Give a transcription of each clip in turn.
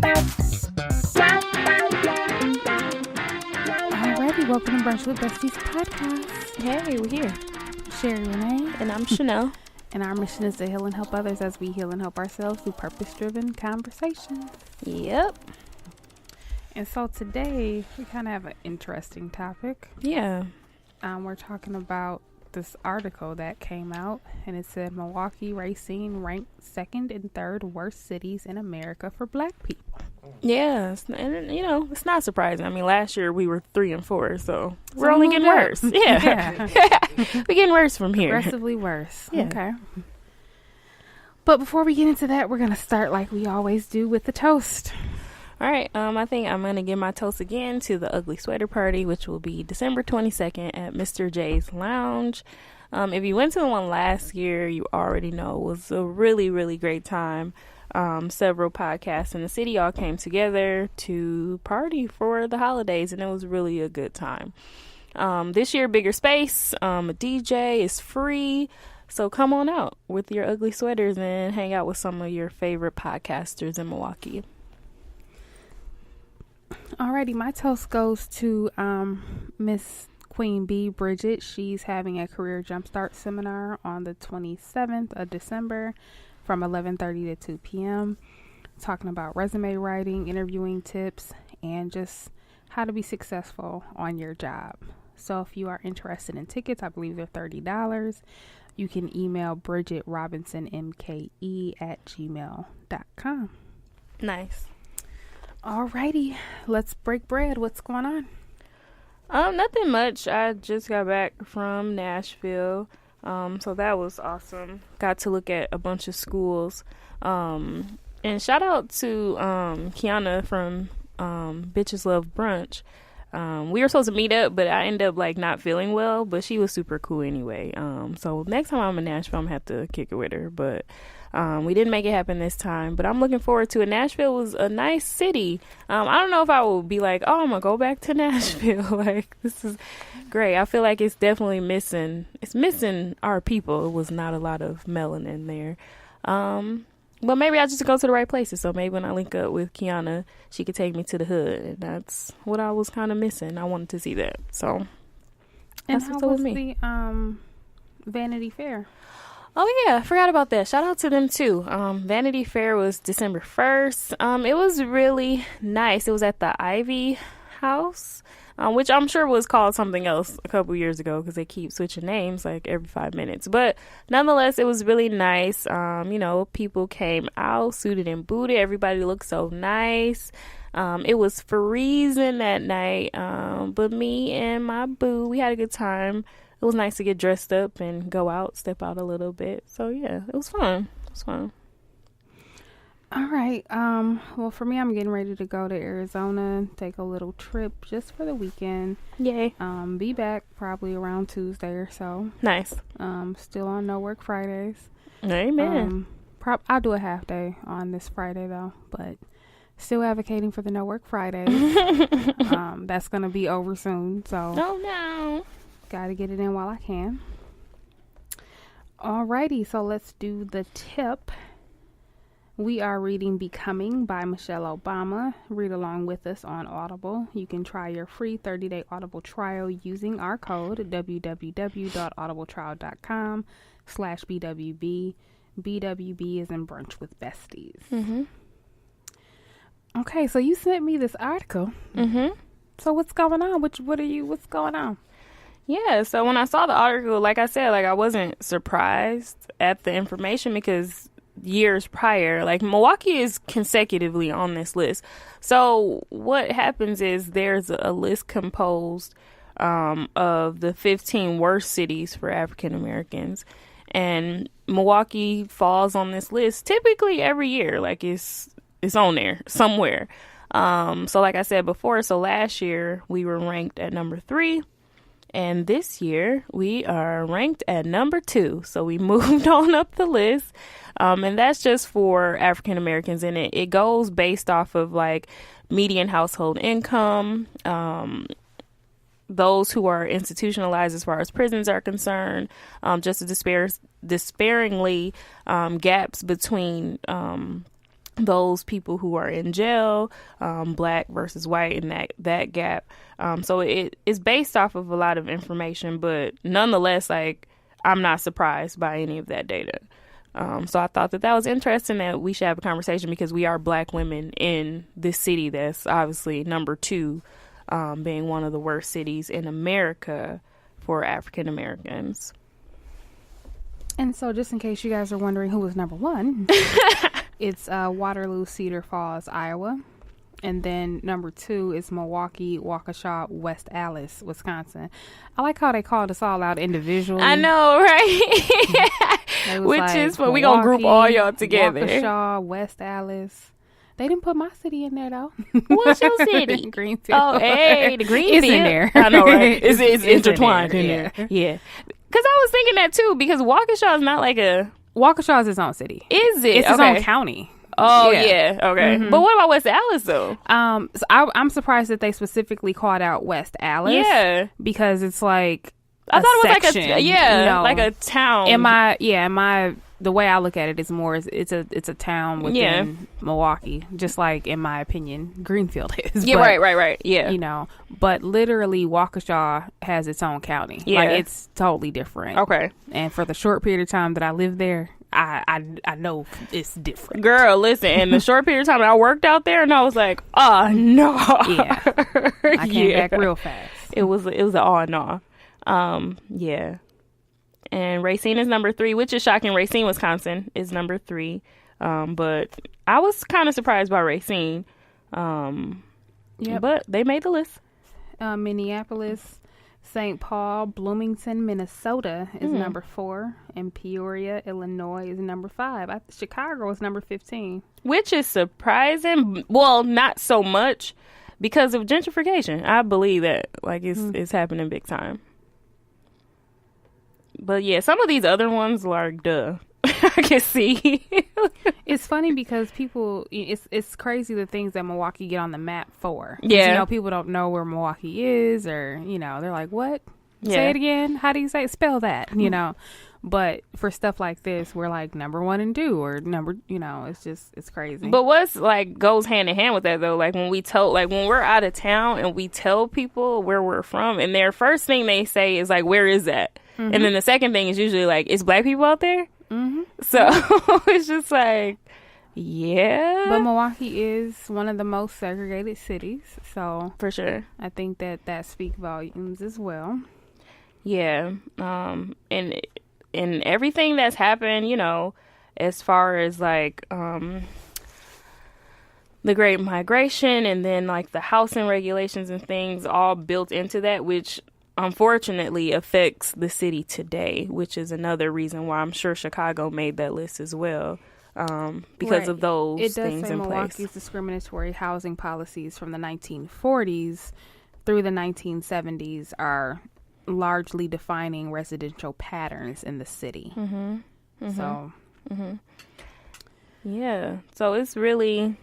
Alrighty, welcome to Brunch with Besties podcast. Hey, we're here. Sherry Renee. And I'm Chanel. And our mission is to heal and help others as we heal and help ourselves through purpose-driven conversations. Yep. And so today, we kind of have an interesting topic. Yeah. We're talking about this article that came out, and it said Milwaukee racing ranked second and third worst cities in America for Black people. Yeah, and you know, it's not surprising. I mean, last year we were 3 and 4, so we're only getting worse. Yeah. We're getting worse from here. Progressively worse. Yeah. Okay. But before we get into that, we're going to start like we always do with the toast. All right, I think I'm going to give my toast again to the Ugly Sweater Party, which will be December 22nd at Mr. J's Lounge. If you went to the one last year, you already know it was a really, really great time. Several podcasts in the city all came together to party for the holidays, and it was really a good time. This year, bigger space, a DJ is free, so come on out with your ugly sweaters and hang out with some of your favorite podcasters in Milwaukee. Alrighty, my toast goes to Miss Queen Bee Bridget. She's having a career jumpstart seminar on the 27th of December from 11:30 to 2 p.m. talking about resume writing, interviewing tips, and just how to be successful on your job. So if you are interested in tickets, I believe they're $30. You can email Bridget Robinson MKE@gmail.com. Nice. Alrighty, let's break bread. What's going on? Nothing much. I just got back from Nashville. So that was awesome. Got to look at a bunch of schools. And shout out to Kiana from Bitches Love Brunch. We were supposed to meet up, but I ended up like not feeling well, but she was super cool anyway. So next time I'm in Nashville, I'm gonna have to kick it with her, but we didn't make it happen this time, but I'm looking forward to it. Nashville was a nice city. I don't know if I will be like, oh, I'm gonna go back to Nashville. Like, this is great. I feel like it's definitely missing our people. It was not a lot of melanin there. But maybe I just go to the right places. So maybe when I link up with Kiana, she could take me to the hood. And that's what I was kind of missing. I wanted to see that. So And that's how what's up was with me. the Vanity Fair? Oh, yeah. I forgot about that. Shout out to them, too. Vanity Fair was December 1st. It was really nice. It was at the Ivy House, which I'm sure was called something else a couple years ago because they keep switching names like every 5 minutes. But nonetheless, it was really nice. You know, people came out suited and booted. Everybody looked so nice. It was freezing that night. But me and my boo, we had a good time. It was nice to get dressed up and go out, step out a little bit. So, yeah, it was fun. It was fun. All right. Well, for me, I'm getting ready to go to Arizona, take a little trip just for the weekend. Yay. Be back probably around Tuesday or so. Nice. Still on No Work Fridays. Amen. I'll do a half day on this Friday, though, but still advocating for the No Work Fridays. That's going to be over soon, so. Oh, no. Got to get it in while I can. Alrighty, so let's do the tip. We are reading Becoming by Michelle Obama. Read along with us on Audible. You can try your free 30-day Audible trial using our code www.audibletrial.com/BWB. BWB is in Brunch with Besties. Mm-hmm. Okay, so you sent me this article. Mm-hmm. So what's going on? What's going on? Yeah, so when I saw the article, like I said, like I wasn't surprised at the information because years prior, like Milwaukee is consecutively on this list. So what happens is there's a list composed of the 15 worst cities for African Americans, and Milwaukee falls on this list typically every year. Like it's on there somewhere. So like I said before, so last year we were ranked at number 3. And this year, we are ranked at number 2. So we moved on up the list. And that's just for African Americans. And it goes based off of like median household income, those who are institutionalized as far as prisons are concerned, just despairingly gaps between those people who are in jail, black versus white, and that gap. So it is based off of a lot of information, but nonetheless, like, I'm not surprised by any of that data. So I thought that was interesting that we should have a conversation, because we are black women in this city that's obviously number 2, being one of the worst cities in America for African Americans. And so, just in case you guys are wondering who was number 1, it's Waterloo, Cedar Falls, Iowa. And then number 2 is Milwaukee, Waukesha, West Allis, Wisconsin. I like how they called us all out individually. I know, right? Which like, is what we gonna group all y'all together. Waukesha, West Allis. They didn't put my city in there though. What's your city? Greenfield. Oh, hey, the Greenfield. It's in there. I know, right? It's intertwined in there. Yeah. Because I was thinking that too, because Waukesha is not like a... Waukesha is its own city. Is it? It's its own county. Oh, yeah. Okay. Mm-hmm. But what about West Allis, though? So I'm surprised that they specifically called out West Allis. Yeah. Because it's like I thought it was section, like like a town. The way I look at it is more it's a town within Milwaukee, just like, in my opinion, Greenfield is. Yeah, but, right. Yeah. You know, but literally Waukesha has its own county. Yeah. Like, it's totally different. Okay. And for the short period of time that I lived there, I know it's different. Girl, listen, in the short period of time I worked out there, and I was like, oh, no. Yeah. I came back real fast. It was an oh, no. Yeah. And Racine is number 3, which is shocking. Racine, Wisconsin is number 3. But I was kind of surprised by Racine. But they made the list. Minneapolis, St. Paul, Bloomington, Minnesota is number 4. And Peoria, Illinois is number 5. Chicago is number 15. Which is surprising. Well, not so much because of gentrification. I believe that it's happening big time. But yeah, some of these other ones, like, duh. I can see. It's funny because people, it's crazy the things that Milwaukee get on the map for. Yeah. You know, people don't know where Milwaukee is, or, you know, they're like, what? Say it again. How do you say it? Spell that, you know. But for stuff like this, we're like number 1 and 2 or number, you know, it's crazy. But what's like goes hand in hand with that though, like when we're out of town and we tell people where we're from, and their first thing they say is like, where is that? Mm-hmm. And then the second thing is usually like, is black people out there? Mm-hmm. So it's just like, yeah. But Milwaukee is one of the most segregated cities, so for sure, I think that speaks volumes as well. Yeah, and everything that's happened, you know, as far as like the Great Migration, and then like the housing regulations and things all built into that, which unfortunately affects the city today, which is another reason why I'm sure Chicago made that list as well, because of those things in place. It does say Milwaukee's discriminatory housing policies from the 1940s through the 1970s are largely defining residential patterns in the city. Mm-hmm. Mm-hmm. So, yeah. So it's really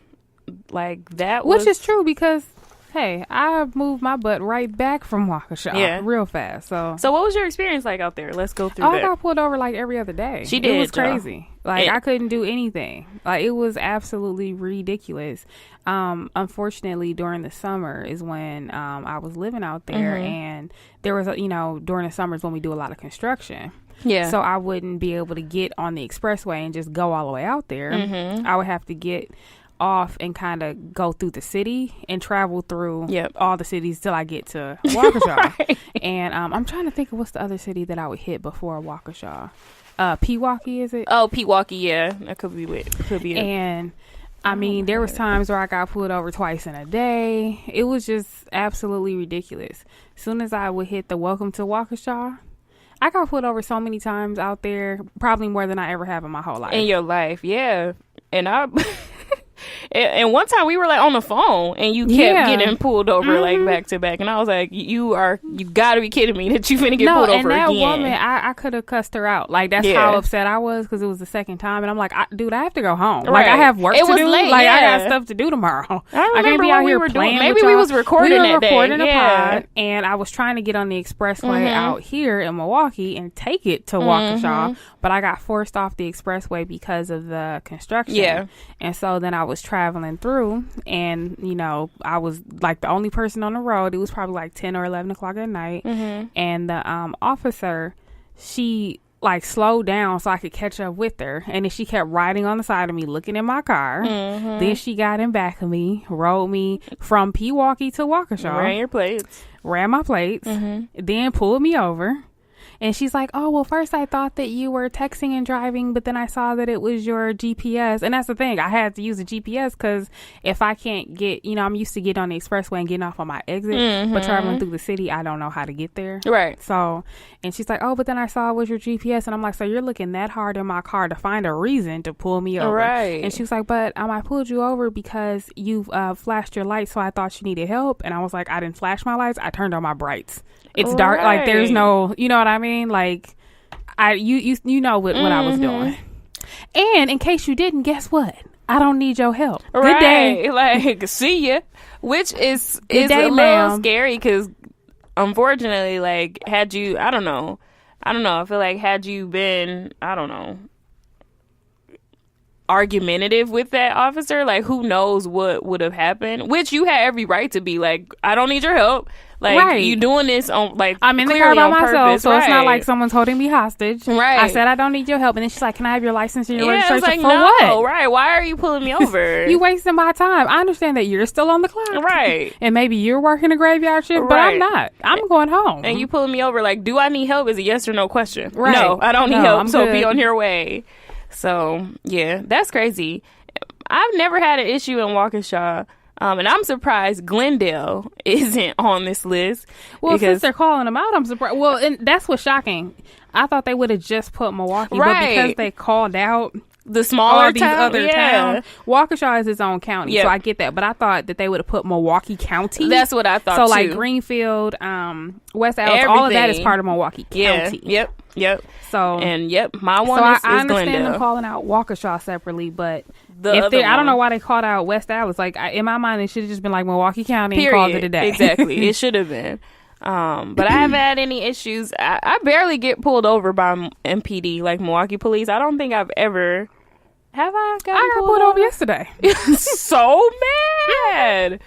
like that, which is true because, hey, I moved my butt right back from Waukesha real fast. So what was your experience like out there? Let's go through that. I got pulled over like every other day. She did. It was crazy. Like, I couldn't do anything. Like, it was absolutely ridiculous. Unfortunately, during the summer is when I was living out there, and there was, during the summers when we do a lot of construction. Yeah. So I wouldn't be able to get on the expressway and just go all the way out there. I would have to get off and kind of go through the city and travel through all the cities till I get to Waukesha. Right. And I'm trying to think of what's the other city that I would hit before Waukesha. Pewaukee, is it? Oh, Pewaukee, yeah. That could be it. And I mean, there was times where I got pulled over twice in a day. It was just absolutely ridiculous. As soon as I would hit the welcome to Waukesha, I got pulled over so many times out there, probably more than I ever have in my whole life. In your life, yeah. And And one time we were like on the phone and you kept getting pulled over like back to back, and I was like, you gotta be kidding me that you finna get pulled over again. And that woman, I could have cussed her out. Like, that's how upset I was, because it was the second time, and I'm like, dude, I have to go home. Like, I have work to do. Late, like, I got stuff to do tomorrow. I can't be out here playing. Maybe we was recording that day. We were recording a pod, and I was trying to get on the expressway out here in Milwaukee and take it to Waukesha, but I got forced off the expressway because of the construction. Yeah. And so then I was traveling through, and, you know, I was like the only person on the road. It was probably like 10 or 11 o'clock at night. And the officer, she like slowed down so I could catch up with her, and then she kept riding on the side of me looking in my car. Then she got in back of me, rode me from Milwaukee to Waukesha, ran my plates, then pulled me over. And she's like, oh, well, first I thought that you were texting and driving, but then I saw that it was your GPS. And that's the thing. I had to use the GPS because if I can't get, you know, I'm used to getting on the expressway and getting off on my exit, but traveling through the city, I don't know how to get there. Right. So, and she's like, oh, but then I saw it was your GPS. And I'm like, so you're looking that hard in my car to find a reason to pull me over. Right. And she was like, but I pulled you over because you flashed your lights, so I thought you needed help. And I was like, I didn't flash my lights. I turned on my brights. It's dark. Like, there's no, you know what I mean? Like, you know what I was doing. And in case you didn't, guess what? I don't need your help. Good day. Like, see ya. Which is a little scary, because unfortunately, like, had you, I don't know. I feel like had you been, I don't know, argumentative with that officer, like, who knows what would have happened, which you had every right to be like, I don't need your help. Like, you doing this on, like, I'm in the car by myself, so it's not like someone's holding me hostage. Right. I said I don't need your help, and then she's like, can I have your license and your registration? Like, for no, what? Right. Why are you pulling me over? You wasting my time. I understand that you're still on the clock. Right. And maybe you're working a graveyard shift, but I'm not. I'm going home. And you pulling me over, like, do I need help is a yes or no question. Right. No, I don't need help, I'm so good. Be on your way. So, yeah, that's crazy. I've never had an issue in Waukesha. And I'm surprised Glendale isn't on this list. Well, since they're calling them out, I'm surprised. Well, and that's what's shocking. I thought they would have just put Milwaukee, but because they called out the smaller other towns, Waukesha is its own county, so I get that. But I thought that they would have put Milwaukee County. That's what I thought. So too. Like Greenfield, West Allis, all of that is part of Milwaukee County. Yep. So my one is I understand Glendale. them calling out Waukesha separately, but I don't know why they called out West Allis. Like, in my mind, it should have just been like Milwaukee County and called it a day. Exactly. It should have been. But I haven't had any issues. I barely get pulled over by MPD, like Milwaukee police. I don't think I've ever. Have I got pulled over yesterday? So mad.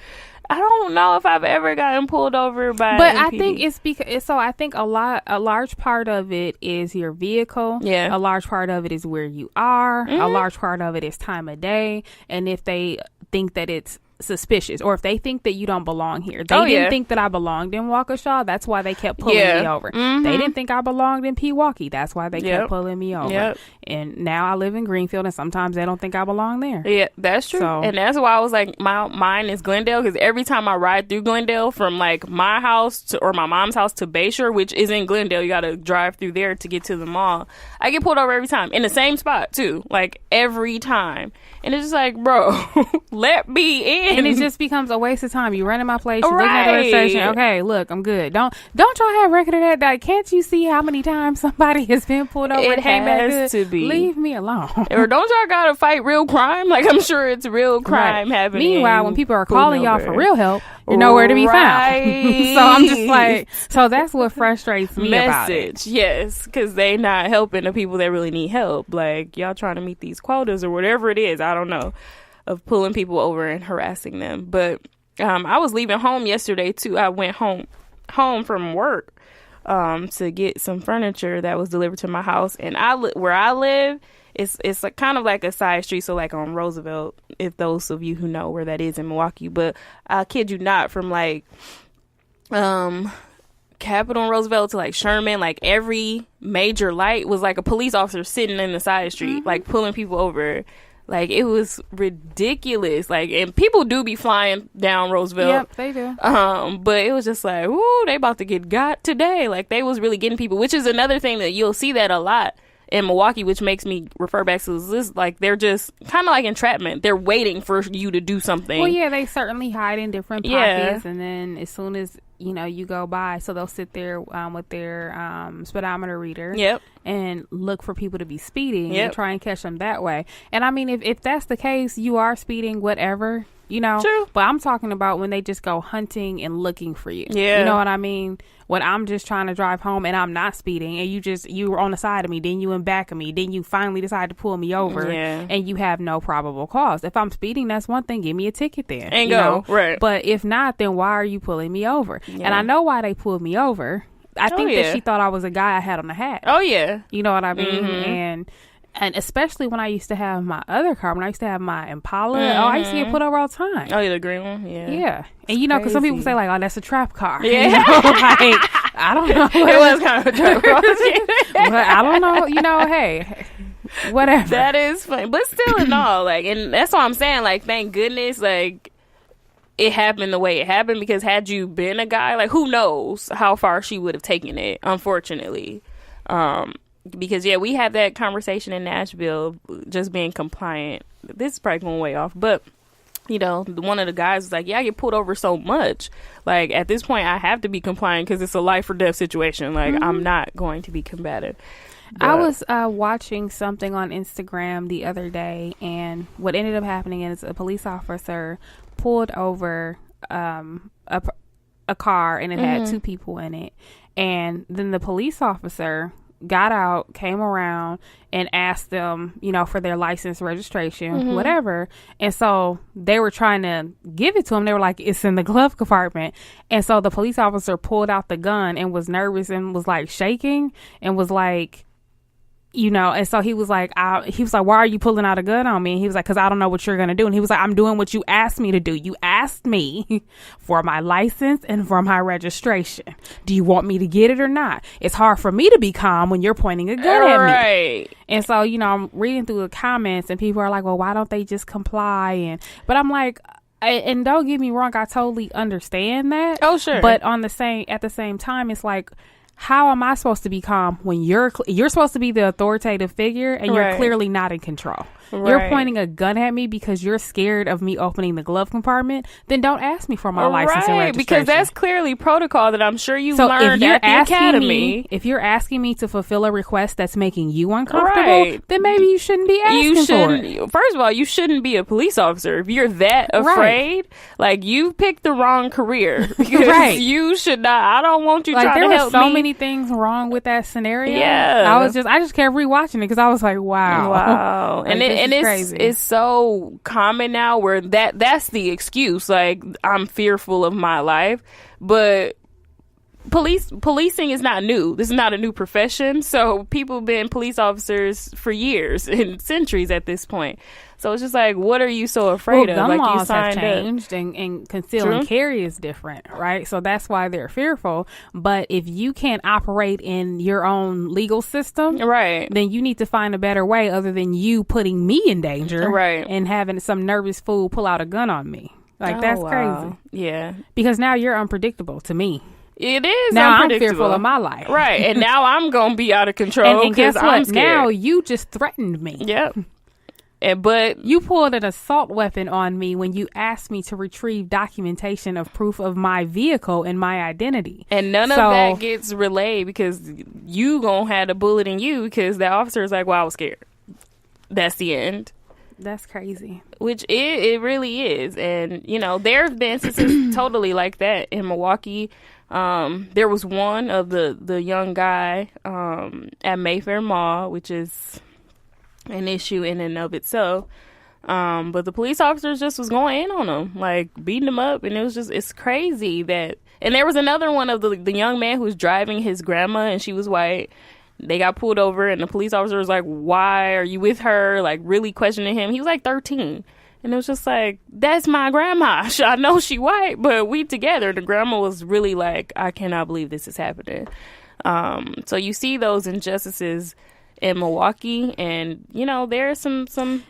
I don't know if I've ever gotten pulled over by But MPD. I think it's because, so I think a large part of it is your vehicle. Yeah. A large part of it is where you are. A large part of it is time of day. And if they think that it's suspicious, or if they think that you don't belong here. They didn't think that I belonged in Waukesha. That's why they kept pulling me over. They didn't think I belonged in Milwaukee. That's why they kept pulling me over. And now I live in Greenfield, and sometimes they don't think I belong there. Yeah, that's true. So, and that's why I was like, mine is Glendale, because every time I ride through Glendale from like my house or my mom's house to Bayshore, which is in Glendale, you got to drive through there to get to the mall. I get pulled over every time in the same spot too, like every time. And it's just like, bro, let me in. And it just becomes a waste of time. You running my place, you looking at the registration. Okay, look, I'm good. Don't y'all have record of that? Like, can't you see how many times somebody has been pulled over? It has to be. Leave me alone. Or don't y'all gotta fight real crime? Like, I'm sure it's real crime happening. Meanwhile, when people are calling y'all for real help, you're nowhere to be found. So I'm just like, so that's what frustrates me about it. Yes, because they not helping the people that really need help. Like, y'all trying to meet these quotas or whatever it is. I don't know, of pulling people over and harassing them. But I was leaving home yesterday too. I went home from work to get some furniture that was delivered to my house, and where I live, it's like kind of like a side street, so like on Roosevelt, if those of you who know where that is in Milwaukee. But I kid you not, from like Capitol and Roosevelt to like Sherman, like every major light was like a police officer sitting in the side street, like pulling people over. Like, it was ridiculous. Like, and people do be flying down Roosevelt. Yep, they do. But it was just like, ooh, they about to get got today. Like, they was really getting people, which is another thing that you'll see that a lot in Milwaukee, which makes me refer back to this, like they're just kind of like entrapment. They're waiting for you to do something. Well, yeah, they certainly hide in different pockets, and then as soon as you go by, so they'll sit there with their speedometer reader, and look for people to be speeding and try and catch them that way. And I mean, if that's the case, you are speeding, whatever. True. But I'm talking about when they just go hunting and looking for you. Yeah. You know what I mean? When I'm just trying to drive home and I'm not speeding, and you were on the side of me, then you in back of me, then you finally decide to pull me over, and you have no probable cause. If I'm speeding, that's one thing. Give me a ticket then. And go. Right. But if not, then why are you pulling me over? Yeah. And I know why they pulled me over. I think that she thought I was a guy I had on the hat. Oh, yeah. You know what I mean? And especially when I used to have my other car, when I used to have my Impala, I used to get put over all the time. Oh, yeah, the green one? Yeah. Yeah. And because some people say, like, oh, that's a trap car. Yeah. Like, I don't know. It was kind of a trap car. But I don't know. Hey, whatever. That is funny. But still in all, like, and that's what I'm saying, like, thank goodness, like, it happened the way it happened, because had you been a guy, like, who knows how far she would have taken it, unfortunately. Because we had that conversation in Nashville, just being compliant. This is probably going way off, but one of the guys was like, I get pulled over so much, like at this point I have to be compliant because it's a life or death situation. Like I'm not going to be combative. But I was watching something on Instagram the other day, and what ended up happening is a police officer pulled over a car, and it had two people in it, and then the police officer got out, came around, and asked them, for their license, registration, whatever. And so they were trying to give it to him. They were like, it's in the glove compartment. And so the police officer pulled out the gun and was nervous and was like shaking and was like, and so he was like, why are you pulling out a gun on me? And he was like, because I don't know what you're going to do. And he was like, I'm doing what you asked me to do. You asked me for my license and for my registration. Do you want me to get it or not? It's hard for me to be calm when you're pointing a gun at me. Right. And so, I'm reading through the comments, and people are like, well, why don't they just comply? But I'm like, and don't get me wrong, I totally understand that. Oh, sure. But at the same time, it's like, how am I supposed to be calm when you're supposed to be the authoritative figure and you're clearly not in control? Right. You're pointing a gun at me because you're scared of me opening the glove compartment. Then don't ask me for my license and registration. Because that's clearly protocol that I'm sure you learned at the academy. If you're asking me to fulfill a request that's making you uncomfortable, then maybe you shouldn't be asking for it. First of all, you shouldn't be a police officer. If you're that afraid, like you picked the wrong career. Because you should not. I don't want you trying to help me. There were so many things wrong with that scenario. Yeah. I just kept rewatching it because I was like, wow. And it's so common now where that's the excuse. Like, I'm fearful of my life. But policing is not new. This is not a new profession. So people have been police officers for years and centuries at this point. So it's just like, what are you so afraid of? Gun like laws have changed, and conceal and carry is different, right? So that's why they're fearful. But if you can't operate in your own legal system, then you need to find a better way other than you putting me in danger, and having some nervous fool pull out a gun on me. Like, that's crazy. Yeah. Because now you're unpredictable to me. It is now I'm fearful of my life. Right. And now I'm going to be out of control and guess what? I'm scared. Now you just threatened me. Yep. But you pulled an assault weapon on me when you asked me to retrieve documentation of proof of my vehicle and my identity. And none of that gets relayed because you gonna have a bullet in you because the officer is like, well, I was scared. That's the end. That's crazy. Which it really is. And, there have been instances totally like that in Milwaukee. There was one of the young guy at Mayfair Mall, which is an issue in and of itself. But the police officers just was going in on him, like beating him up. And it's crazy that. And there was another one of the young man who was driving his grandma, and she was white. They got pulled over, and the police officer was like, why are you with her? Like, really questioning him. He was like 13. And it was just like, that's my grandma. I know she white, but we together. The grandma was really like, I cannot believe this is happening. So you see those injustices in Milwaukee, and, there are some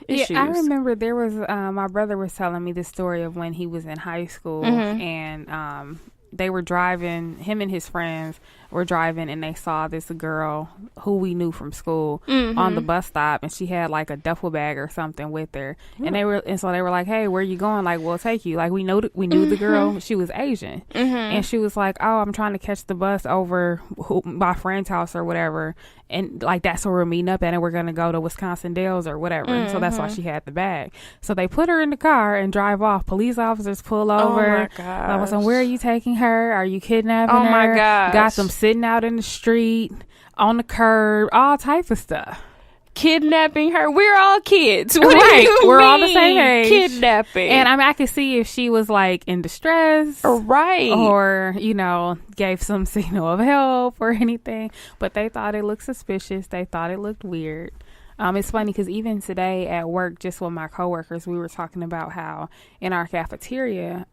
issues. Yeah, I remember there was, my brother was telling me the story of when he was in high school, and they were driving, him and his friends were driving and they saw this girl who we knew from school on the bus stop, and she had like a duffel bag or something with her. And so they were like, "Hey, where you going? Like, we'll take you." Like, we knew the girl. She was Asian, and she was like, "Oh, I'm trying to catch the bus over my friend's house or whatever." And like, that's where we're meeting up at, and we're gonna go to Wisconsin Dells or whatever. And so that's why she had the bag. So they put her in the car and drive off. Police officers pull over. Oh my god! Like, where are you taking her? Are you kidnapping her? Oh my god! Got them sitting out in the street, on the curb, all type of stuff. Kidnapping her? We're all kids. What right. do you We're mean? all the same age. Kidnapping. And I mean, I could see if she was like in distress. Right. Or, gave some signal of help or anything. But they thought it looked suspicious. They thought it looked weird. It's funny because even today at work, just with my coworkers, we were talking about how in our cafeteria,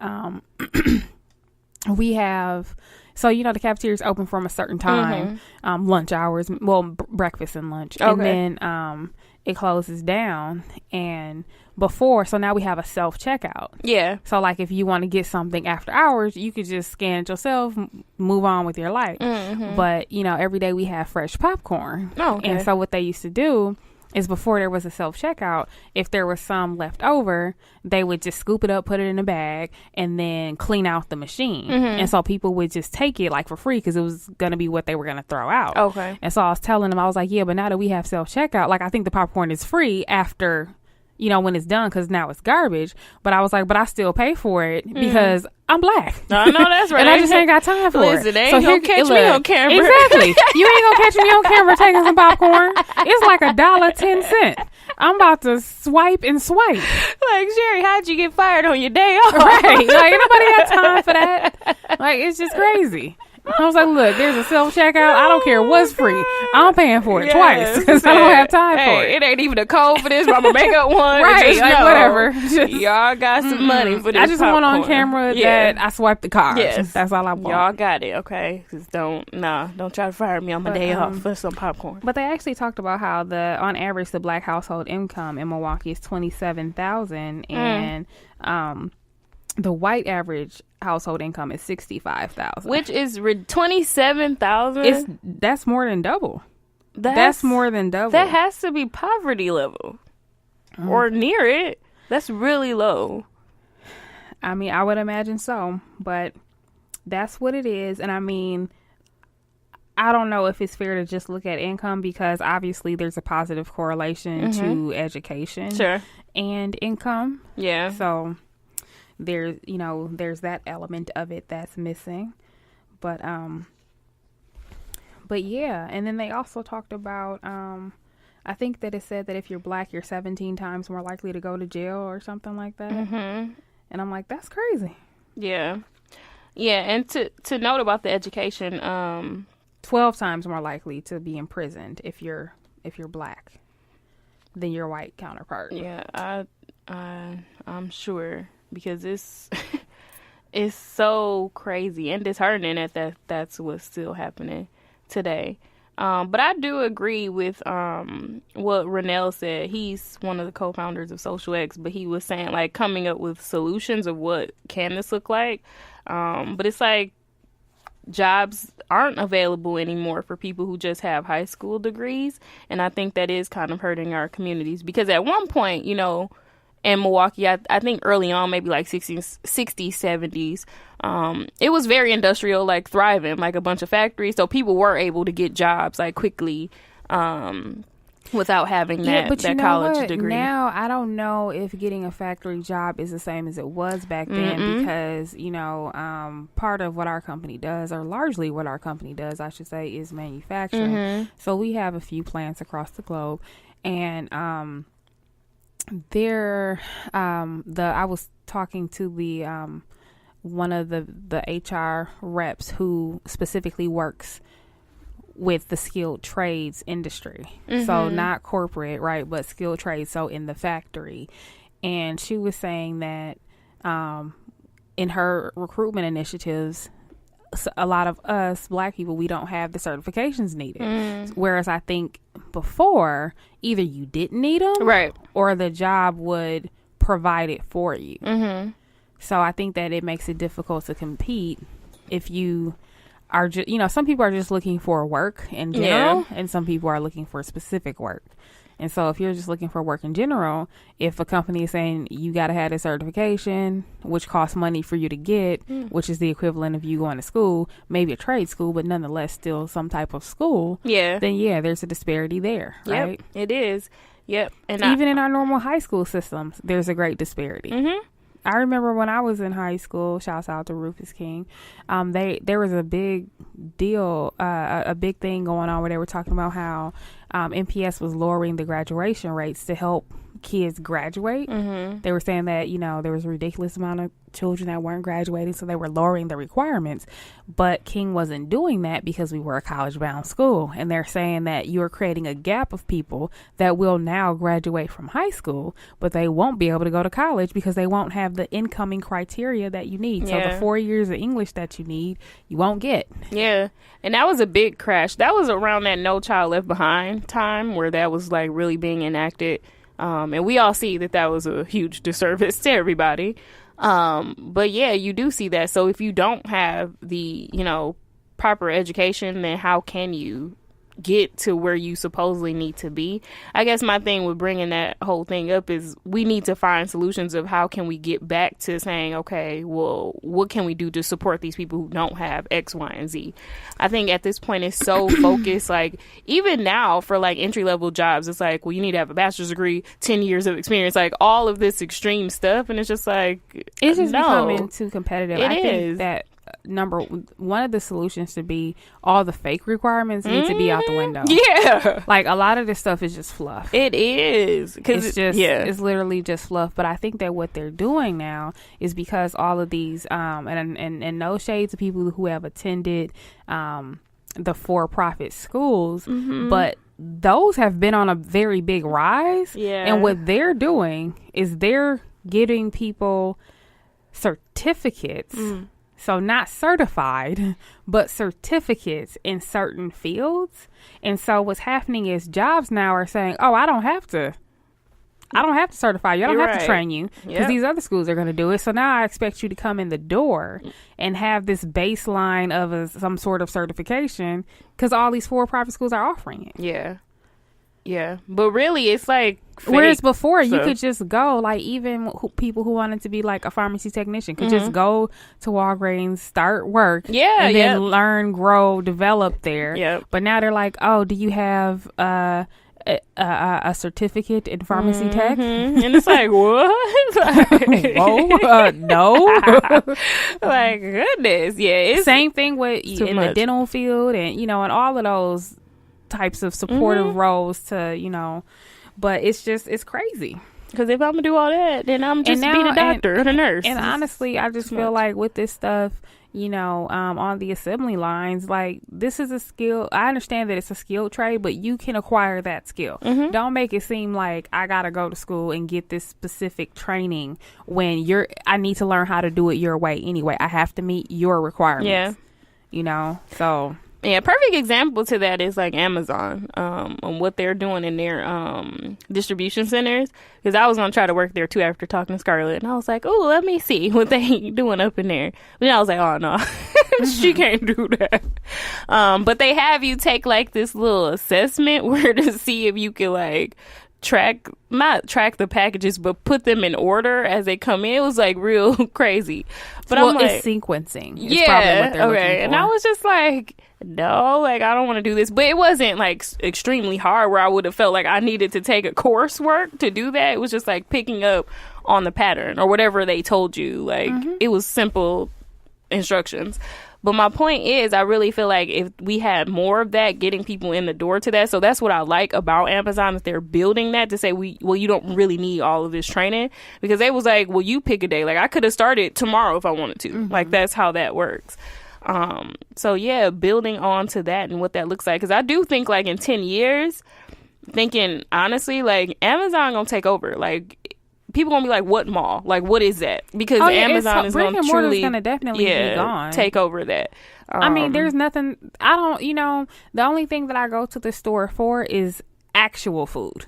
we have... So, the cafeteria is open from a certain time, lunch hours, breakfast and lunch. Okay. And then it closes down. And so now we have a self-checkout. Yeah. So, like, if you want to get something after hours, you could just scan it yourself, move on with your life. But, every day we have fresh popcorn. Oh, okay. And so what they used to do is before there was a self-checkout, if there was some left over, they would just scoop it up, put it in a bag, and then clean out the machine. And so people would just take it like for free because it was going to be what they were going to throw out. Okay. And so I was telling them, I was like, yeah, but now that we have self-checkout, like, I think the popcorn is free after, when it's done, because now it's garbage. But I was like, but I still pay for it because I'm black. I know that's right. And I just ain't got time for it. They ain't gonna catch me on camera. Exactly. You ain't gonna catch me on camera taking some popcorn. It's like $1.10. I'm about to swipe and swipe. Like, Sherry, how'd you get fired on your day off? Right. Like, nobody got time for that. Like, it's just crazy. I was like, look, there's a self-checkout. I don't care what's free. I'm paying for it twice because I don't have time for it. It ain't even a code for this, but I'm going to make up one. Right, just like, whatever. Just, y'all got some money for this. I just want on camera that I swiped the card. Yes. That's all I want. Y'all got it, okay? Because don't try to fire me on my day off for some popcorn. But they actually talked about how on average, the black household income in Milwaukee is $27,000 and the white average household income is $65,000, which is $27,000. That's more than double. That's more than double. That has to be poverty level or near it. That's really low. I mean, I would imagine so, but that's what it is. And I mean, I don't know if it's fair to just look at income because obviously there's a positive correlation to education and income. Yeah. So there's that element of it that's missing, but yeah. And then they also talked about I think that it said that if you're black, you're 17 times more likely to go to jail or something like that. And I'm like, that's crazy. Yeah. And to note about the education, 12 times more likely to be imprisoned if you're black than your white counterpart. Yeah, I'm sure. Because it's so crazy and disheartening that's what's still happening today. But I do agree with what Rennell said. He's one of the co-founders of Social X, but he was saying like coming up with solutions of what can this look like. But it's like jobs aren't available anymore for people who just have high school degrees, and I think that is kind of hurting our communities because at one point, in Milwaukee, I think early on, maybe like 60s, 70s, it was very industrial, like thriving, like a bunch of factories. So people were able to get jobs like quickly without having that college degree. Now, I don't know if getting a factory job is the same as it was back then because, part of what our company does, or largely what our company does, I should say, is manufacturing. So we have a few plants across the globe. And I was talking to the one of the HR reps who specifically works with the skilled trades industry. So not corporate, right, but skilled trades, so in the factory. And she was saying that in her recruitment initiatives, a lot of us black people, we don't have the certifications needed. Whereas I think before, either you didn't need them, right, or the job would provide it for you. So I think that it makes it difficult to compete if you are just, some people are just looking for work in general, and some people are looking for specific work. And so if you're just looking for work in general, if a company is saying you got to have a certification, which costs money for you to get, which is the equivalent of you going to school, maybe a trade school, but nonetheless still some type of school, then there's a disparity there, right? It is. Yep. And even in our normal high school systems, there's a great disparity. I remember when I was in high school, shouts out to Rufus King, there was a big deal, a big thing going on where they were talking about how MPS was lowering the graduation rates to help kids graduate. They were saying that, there was a ridiculous amount of children that weren't graduating, so they were lowering the requirements. But King wasn't doing that because we were a college-bound school. And they're saying that you're creating a gap of people that will now graduate from high school, but they won't be able to go to college because they won't have the incoming criteria that you need. So the 4 years of English that you need, you won't get. Yeah. And that was a big crash. That was around that No Child Left Behind time where that was like really being enacted. And we all see that was a huge disservice to everybody. But yeah, you do see that. So if you don't have the, proper education, then how can you get to where you supposedly need to be? I guess my thing with bringing that whole thing up is we need to find solutions of how can we get back to saying, okay, well, what can we do to support these people who don't have X, Y, and Z? I think at this point it's so focused, like even now for like entry level jobs, it's like, well, you need to have a bachelor's degree, 10 years of experience, like all of this extreme stuff. And it's just like, it's just becoming too competitive. I think that one of the solutions should be all the fake requirements need to be out the window. Yeah, like a lot of this stuff is just fluff. It is, because it's literally just fluff. But I think that what they're doing now is because all of these and no shade to people who have attended the for-profit schools, but those have been on a very big rise. And what they're doing is they're getting people certificates. So not certified, but certificates in certain fields. And so what's happening is jobs now are saying, oh, I don't have to certify you. I don't have to train you because these other schools are going to do it. So now I expect you to come in the door and have this baseline of some sort of certification because all these for-profit schools are offering it. Yeah, but really, it's like whereas before you could just go, like even people who wanted to be like a pharmacy technician could just go to Walgreens, start work, and then learn, grow, develop there. But now they're like, oh, do you have a certificate in pharmacy tech? And it's like, what? Whoa, no. Like, goodness, it's same thing with in the dental field, and and all of those types of supportive roles to but it's crazy because if I'm gonna do all that, then I'm just being a doctor and a nurse. And honestly, I just feel like with this stuff, on the assembly lines, like this is a skill. I understand that it's a skilled trade, but you can acquire that skill. Don't make it seem like I gotta go to school and get this specific training when I need to learn how to do it your way anyway. I have to meet your requirements. So yeah, perfect example to that is like Amazon, on what they're doing in their distribution centers. Because I was gonna try to work there too after talking to Scarlett, and I was like, oh, let me see what they doing up in there. But then I was like, oh no, she can't do that. But they have you take like this little assessment where to see if you can like not track the packages, but put them in order as they come in. It was like real crazy. But I'm like, it's sequencing. It's probably what they're looking for. And I was just like, no, like I don't want to do this. But it wasn't like extremely hard where I would have felt like I needed to take a coursework to do that. It was just like picking up on the pattern or whatever they told you. Like it was simple instructions. But my point is, I really feel like if we had more of that, getting people in the door to that. So that's what I like about Amazon, that they're building that to say, you don't really need all of this training, because they was like, well, you pick a day. Like I could have started tomorrow if I wanted to. Like that's how that works. So yeah, building on to that and what that looks like. Because I do think like in 10 years, thinking honestly, like Amazon gonna take over. Like people gonna be like, what mall? Like, what is that? Because Amazon is gonna truly definitely be gone. Take over that. I mean, there's nothing. I don't. The only thing that I go to the store for is actual food.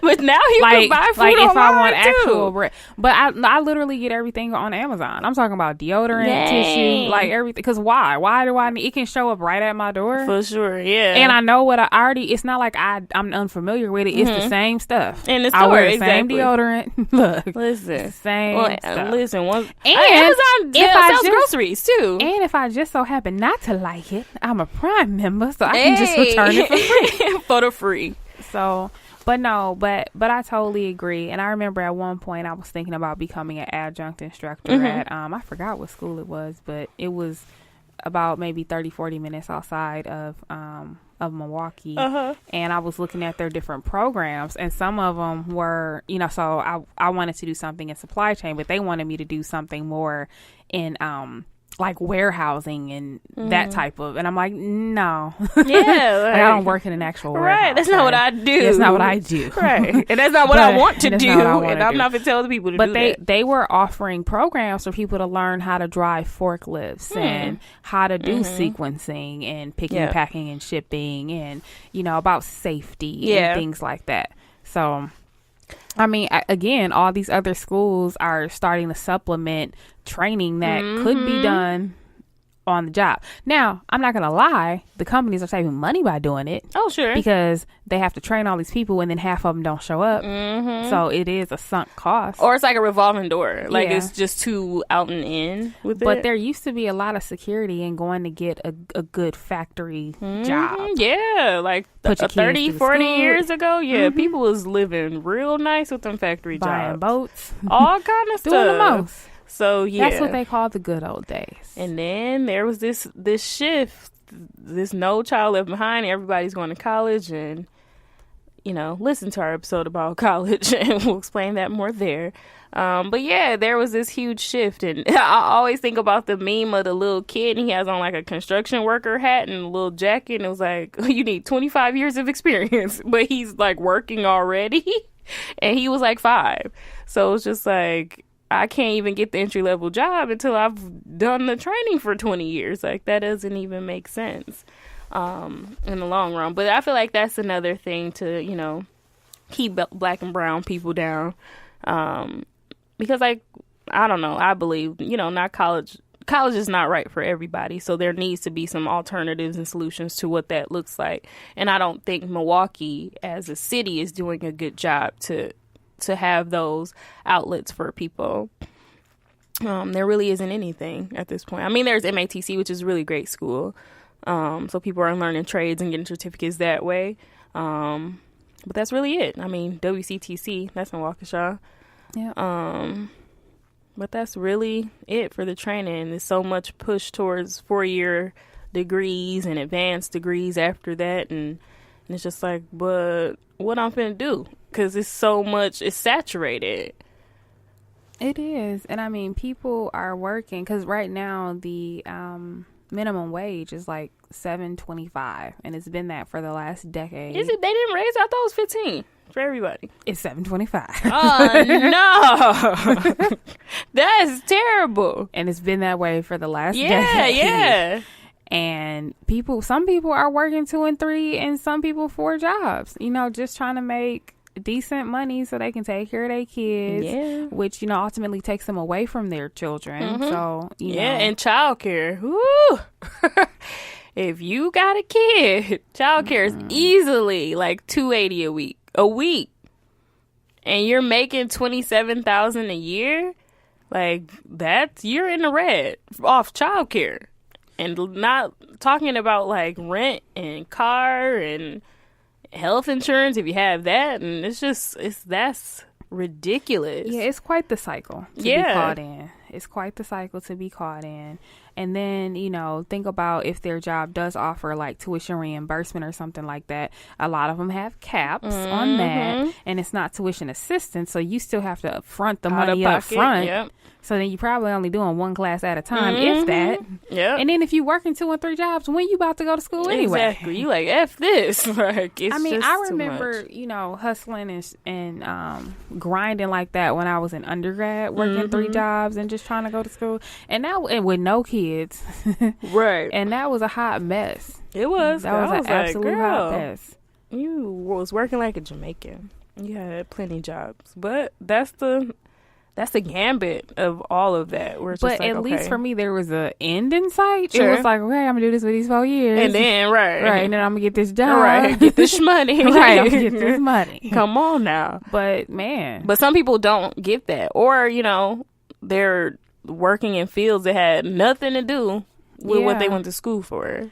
But now you can buy food like if online I want too. actual bread. But I literally get everything on Amazon. I'm talking about deodorant, tissue, like everything. Because why? Why do I need? It can show up right at my door. For sure, yeah. And I know what I already. It's not like I'm unfamiliar with it. It's the same stuff. In the store, I wear the exactly. same deodorant. Look, listen, same stuff. Listen, and Amazon sells groceries too. And if I just so happen not to like it, I'm a Prime member, so I can just return it for free. For the free. So, but I totally agree. And I remember at one point I was thinking about becoming an adjunct instructor at I forgot what school it was, but it was about maybe 30-40 minutes outside of Milwaukee. And I was looking at their different programs, and some of them were, so I wanted to do something in supply chain, but they wanted me to do something more in like warehousing and that type of, and I'm like, no. Yeah. Like, I don't work in an actual warehouse. Right. That's not what I do. That's not what I do. Right. And that's not what I want to do. And I'm not going to tell the people to do that. But they were offering programs for people to learn how to drive forklifts and how to do sequencing and picking, packing, and shipping, and, about safety and things like that. So, I mean, again, all these other schools are starting to supplement training that could be done on the job. Now, I'm not going to lie, the companies are saving money by doing it. Oh, sure. Because they have to train all these people and then half of them don't show up. So it is a sunk cost. Or it's like a revolving door. Like it's just too out and in with it. But there used to be a lot of security in going to get a good factory job. Yeah, like 30, 40 years ago. Yeah, people was living real nice with them factory buying jobs. boats. All kind of stuff. Doing the most. So yeah, that's what they call the good old days. And then there was this shift, this No Child Left Behind. Everybody's going to college, and listen to our episode about college, and we'll explain that more there. But yeah, there was this huge shift, and I always think about the meme of the little kid, and he has on like a construction worker hat and a little jacket, and it was like, you need 25 years of experience, but he's like working already, and he was like 5. So it's just like, I can't even get the entry-level job until I've done the training for 20 years. Like, that doesn't even make sense in the long run. But I feel like that's another thing to, keep black and brown people down. Because, like, I don't know. I believe, not college is not right for everybody. So there needs to be some alternatives and solutions to what that looks like. And I don't think Milwaukee as a city is doing a good job to have those outlets for people. There really isn't anything at this point. I mean, there's MATC, which is a really great school. So people are learning trades and getting certificates that way. But that's really it. I mean, WCTC, that's in Waukesha. Yeah. But that's really it for the training. There's so much push towards 4-year degrees and advanced degrees after that. And it's just like, but what I'm finna do? Because it's so much, it's saturated. It is. And I mean, people are working, because right now the minimum wage is like $7.25, and it's been that for the last decade. Is it? They didn't raise it? I thought it was $15 for everybody. It's $7.25. Oh no. That's terrible. And it's been that way for the last decade. Yeah. And some people are working 2 and 3, and some people 4 jobs, just trying to make decent money so they can take care of their kids, which, ultimately takes them away from their children. So, and childcare. Woo! If you got a kid, childcare is easily like $280 a week. And you're making $27,000 a year, like you're in the red off childcare. And not talking about like rent and car and health insurance if you have that, and that's ridiculous. Yeah, it's quite the cycle to be caught in. It's quite the cycle to be caught in. And then, think about if their job does offer like tuition reimbursement or something like that. A lot of them have caps on that, and it's not tuition assistance, so you still have to front the money up front. Yep. So then you're probably only doing 1 class at a time, if that. Yeah. And then if you working 2 and 3 jobs, when you about to go to school anyway? Exactly. You like F this. Like, it's I remember, hustling and grinding like that when I was in undergrad, working 3 jobs and just trying to go to school, and with no kids. Right. And that was a hot mess. It was. That was an absolute hot mess. You was working like a Jamaican. Yeah, plenty jobs, but that's the gambit of all of that. Where it's but just like, at okay. least for me, there was a end in sight. Sure. It was like, okay, I'm gonna do this for these 4 years, and then right, and then I'm gonna get this job, right, get this money, right, I'm gonna get this money. Come on now. But man, but some people don't get that, or they're working in fields that had nothing to do with what they went to school for.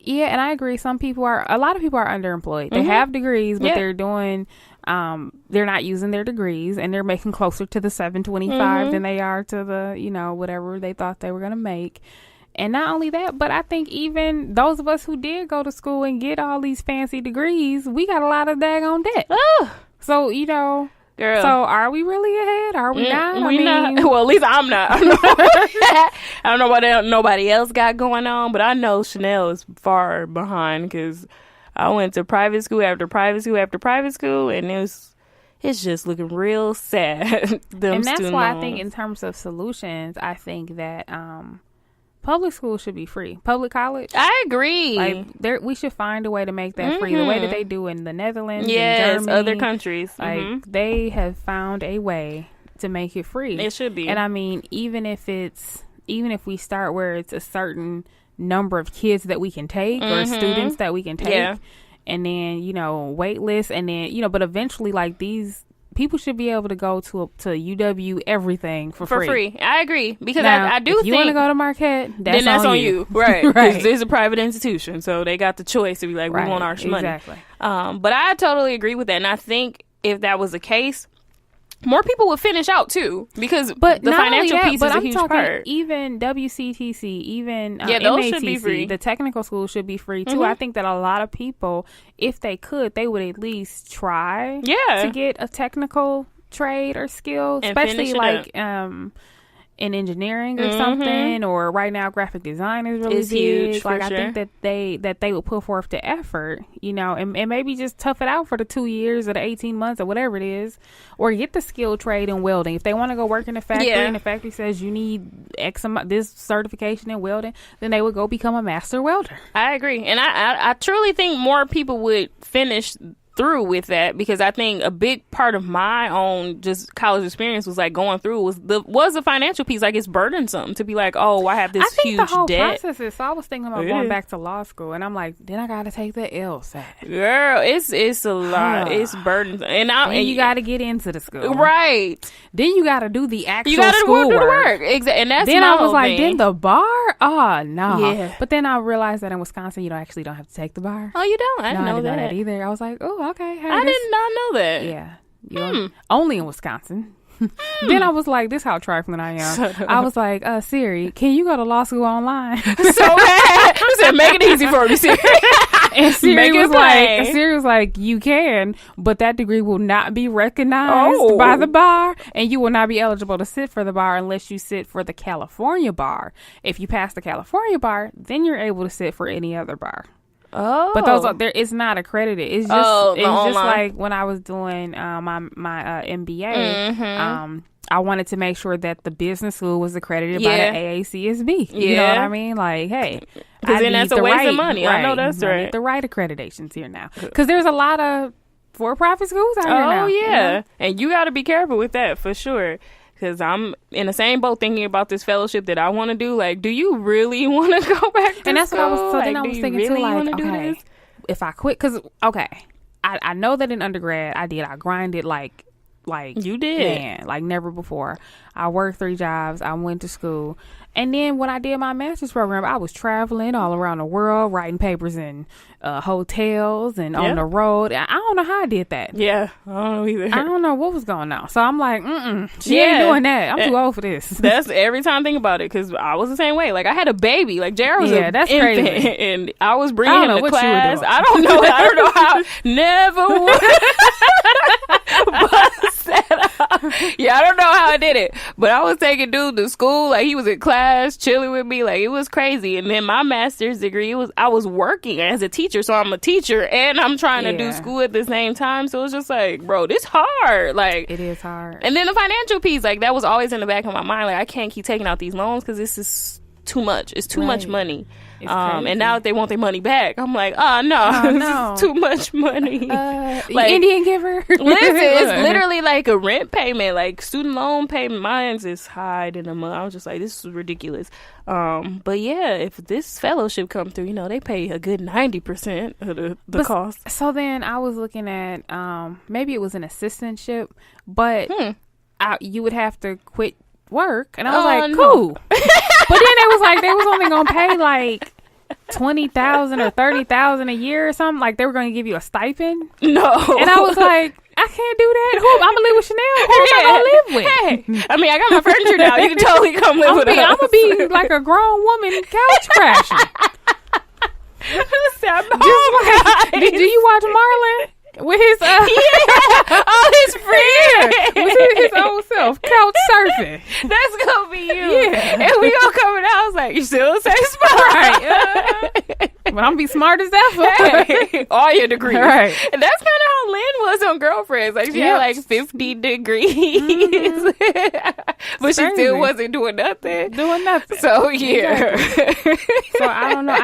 Yeah, and I agree. A lot of people are underemployed. They have degrees, but they're doing, they're not using their degrees, and they're making closer to the 725 than they are to the, whatever they thought they were going to make. And not only that, but I think even those of us who did go to school and get all these fancy degrees, we got a lot of daggone debt. Oh. So, Girl. So are we really ahead? Are we not? Not. Well, at least I'm not. I don't know what nobody else got going on, but I know Chanel is far behind because I went to private school after private school after private school, and it's just looking real sad. And that's why I think in terms of solutions, I think that public school should be free. Public college. I agree. Like we should find a way to make that free. The way that they do in the Netherlands, yes, and Germany, other countries. Like they have found a way to make it free. It should be. And I mean, even if we start where it's a certain number of kids that we can take or students that we can take, and then wait lists, and then but eventually like these. People should be able to go to UW everything for free. I agree because now, I do if think you want to go to Marquette, then that's on you, right? Right. Because it's a private institution, so they got the choice to be like, we want our money. Exactly. But I totally agree with that, and I think if that was the case, more people would finish out too, because the financial piece is a huge part. Even WCTC, even those MATC, should be free. The technical school should be free too. I think that a lot of people, if they could, they would at least try to get a technical trade or skill, and especially like in engineering or something, or right now graphic design is really big. Huge. Like I think that they would put forth the effort, and maybe just tough it out for the 2 years or the 18 months or whatever it is, or get the skill trade in welding. If they want to go work in a factory and the factory says you need X amount, this certification in welding, then they would go become a master welder. I agree, and I truly think more people would finish through with that, because I think a big part of my own just college experience was like going through was the financial piece. Like it's burdensome to be like, oh, I have this huge debt. I think the whole process is. So I was thinking about going back to law school, and I'm like, then I got to take the LSAT. Girl, it's a lot. It's burdensome, and you got to get into the school, right? Then you got to do the actual. You got to do the work. Exactly, and that's then my I was like, thing. then the bar? Oh no. Yeah. But then I realized that in Wisconsin, you don't have to take the bar. Oh, you don't? I didn't know that either. I was like, oh, okay. I did not know that. Yeah. Only in Wisconsin. Then I was like, this is how trifling I am. I was like, Siri, can you go to law school online? So bad. I said, make it easy for me, Siri. And Siri was like, you can, but that degree will not be recognized by the bar, and you will not be eligible to sit for the bar unless you sit for the California bar. If you pass the California bar, then you're able to sit for any other bar. Oh, but it's not accredited. It's just like when I was doing my MBA. I wanted to make sure that the business school was accredited by the AACSB. You know what I mean? Like, hey, because then that's a waste of money. Right. I know that's right. I need the right accreditations here now, because there's a lot of for-profit schools out here now. Oh yeah, and you got to be careful with that for sure. Because I'm in the same boat thinking about this fellowship that I want to do. Like, do you really want to go back to And that's school? what I was. So like, then I was thinking really too, like, okay, if I quit, because I know that in undergrad I grinded like you did, man, like never before. I worked 3 jobs. I went to school, and then when I did my master's program, I was traveling all around the world, writing papers in hotels and on the road. I don't know how I did that. Yeah, I don't know either. I don't know what was going on. So I'm like, she ain't doing that. I'm too old for this. That's every time I think about it, because I was the same way. Like I had a baby. Like JR was that's infant, crazy. And I was bringing him to class. I don't know how. Never would. Yeah, I don't know how I did it, but I was taking dude to school. Like he was in class, chilling with me. Like it was crazy. And then my master's degree I was working as a teacher, so I'm a teacher and I'm trying to do school at the same time. So it's just like, bro, this hard. Like it is hard. And then the financial piece, like that was always in the back of my mind. Like I can't keep taking out these loans because this is too much. It's too much money. And now that they want their money back, I'm like, oh no, this is too much money. Like Indian giver. Listen, it's literally like a rent payment, like student loan payment. Mine's is high in a month. I was just like, this is ridiculous. But yeah, if this fellowship come through, they pay a good 90% of the cost. So then I was looking at maybe it was an assistantship, but you would have to quit work, and I was like, cool. But then it was like they was only gonna pay like $20,000 or $30,000 a year or something. Like they were gonna give you a stipend. No, and I was like, I can't do that. I'm gonna live with Chanel. Who am I gonna live with? Hey, I mean, I got my furniture now. You can totally come live with us. I'm gonna be like a grown woman couch crashing. Do you watch Marlon? With his all his friends, with his own self, couch surfing. That's gonna be you. And we gonna come in the house like, you still the same spot, right? But I'm gonna be smart as ever. All your degrees, right? And that's kind of how Lynn was on Girlfriends. Like she had like 50 degrees, but she still wasn't doing nothing. So yeah. So I don't know.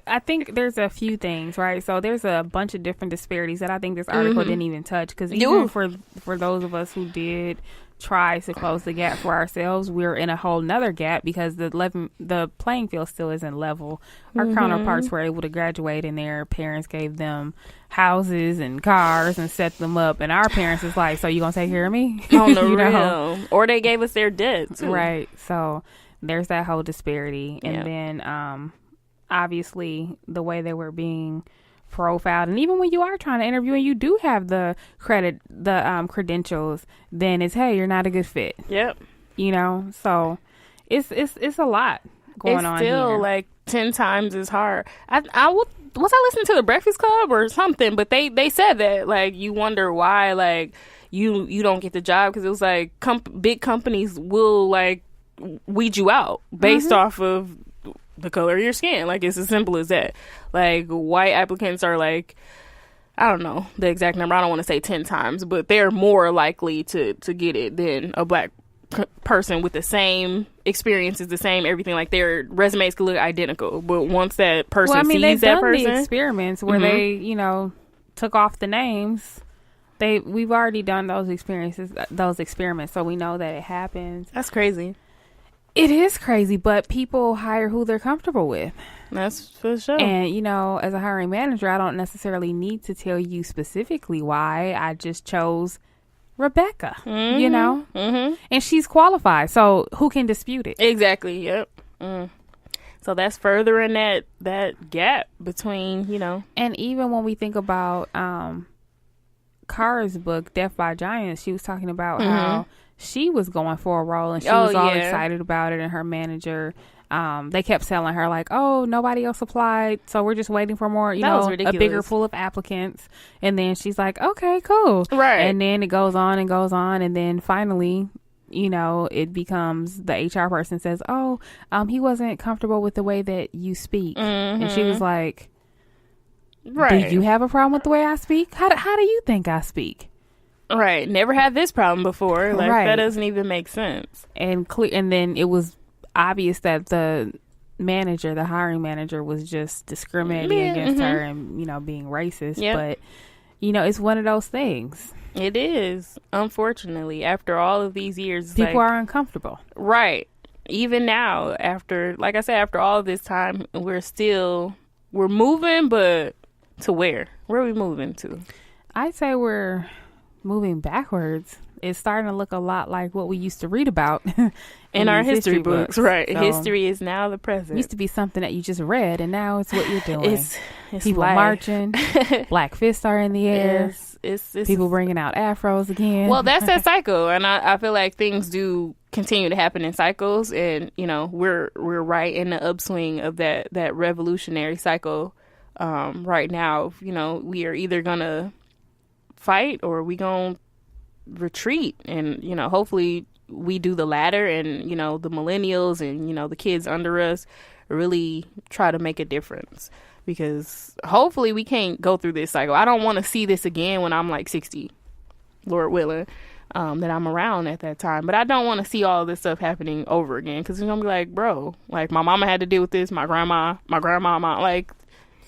I think there's a few things, right? So there's a bunch of different disparities that I think this article didn't even touch, because even for those of us who did try to close the gap for ourselves, we're in a whole nother gap because the playing field still isn't level. Our counterparts were able to graduate and their parents gave them houses and cars and set them up, and our parents is like, so you gonna take care of me? On the real. Or they gave us their debt too. Right. So there's that whole disparity. And then obviously the way they were being profiled, and even when you are trying to interview and you do have the credentials, then it's, hey, you're not a good fit. Yep. So it's a lot going on here. It's still like 10 times as hard. Was I listening to the Breakfast Club or something? But they said that, like, you wonder why, like, you don't get the job, because it was like big companies will like weed you out based off of the color of your skin. Like, it's as simple as that. Like, white applicants are like, I don't know the exact number, I don't want to say 10 times, but they're more likely to get it than a black person with the same experiences, the same everything. Like, their resumes could look identical, but once that person sees that person, the experiments where they took off the names. We've already done those experiments, so we know that it happens. That's crazy. It is crazy, but people hire who they're comfortable with. That's for sure. And, as a hiring manager, I don't necessarily need to tell you specifically why. I just chose Rebecca, and she's qualified. So who can dispute it? Exactly. Yep. So that's furthering that gap between, And even when we think about Kara's book, Death by Giants, she was talking about how she was going for a role and she was all excited about it, and her manager, they kept telling her like, oh, nobody else applied, so we're just waiting for more, a bigger pool of applicants. And then she's like, okay, cool. Right. And then it goes on, and then finally, it becomes the HR person says, oh, he wasn't comfortable with the way that you speak. And she was like, right. Do you have a problem with the way I speak? How do you think I speak? Right. Never had this problem before. Like, that doesn't even make sense. And then it was obvious that the hiring manager, was just discriminating against her and, being racist. Yep. But, it's one of those things. It is. Unfortunately, after all of these years, people are uncomfortable. Right. Even now, after all of this time, we're moving, but to where? Where are we moving to? I'd say we're moving backwards. It's starting to look a lot like what we used to read about in our history books. Right. So history is now the present. It used to be something that you just read, and now it's what you're doing. It's people marching, black fists are in the air. It's people bringing out afros again. Well, that's that cycle, and I feel like things do continue to happen in cycles, and we're right in the upswing of that revolutionary cycle right now. We are either gonna fight or we gonna retreat, and hopefully we do the latter, and the millennials and the kids under us really try to make a difference, because hopefully we can't go through this cycle. I don't want to see this again when I'm like 60, Lord willing, that I'm around at that time. But I don't want to see all this stuff happening over again, because it's gonna be like, bro, like my mama had to deal with this, my grandmama, like,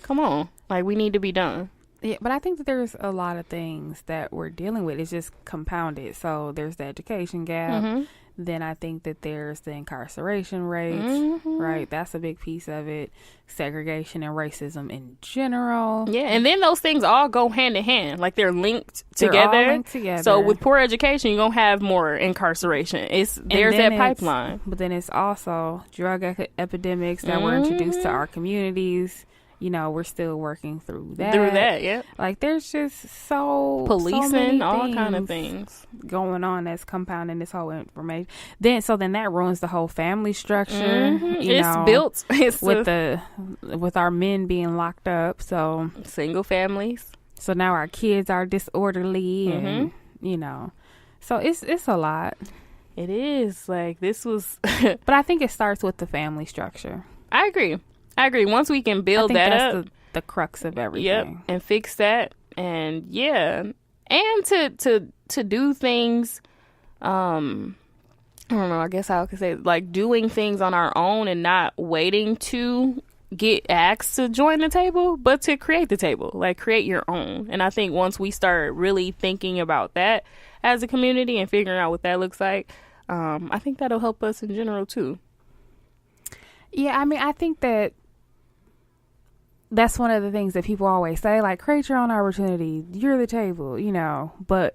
come on, like we need to be done. Yeah, but I think that there's a lot of things that we're dealing with. It's just compounded. So there's the education gap. Then I think that there's the incarceration rates, right? That's a big piece of it. Segregation and racism in general. Yeah, and then those things all go hand in hand. Like they're linked together. All linked together. So with poor education, you're going to have more incarceration. There's that pipeline. But then it's also drug epidemics that were introduced to our communities. You know, we're still working through that. Yeah. Like, there's just policing, all kind of things going on that's compounding this whole information. Then that ruins the whole family structure. It's built with our men being locked up. So single families. So now our kids are disorderly, and so it's a lot. It is. Like, this was, but I think it starts with the family structure. I agree. Once we can build that up, the crux of everything. Yep, and fix that, and and to do things. I don't know. I guess I could say, like, doing things on our own and not waiting to get asked to join the table, but to create the table, like create your own. And I think once we start really thinking about that as a community and figuring out what that looks like, I think that'll help us in general too. Yeah, I mean, I think that's one of the things that people always say, like, create your own opportunity. You're the table, but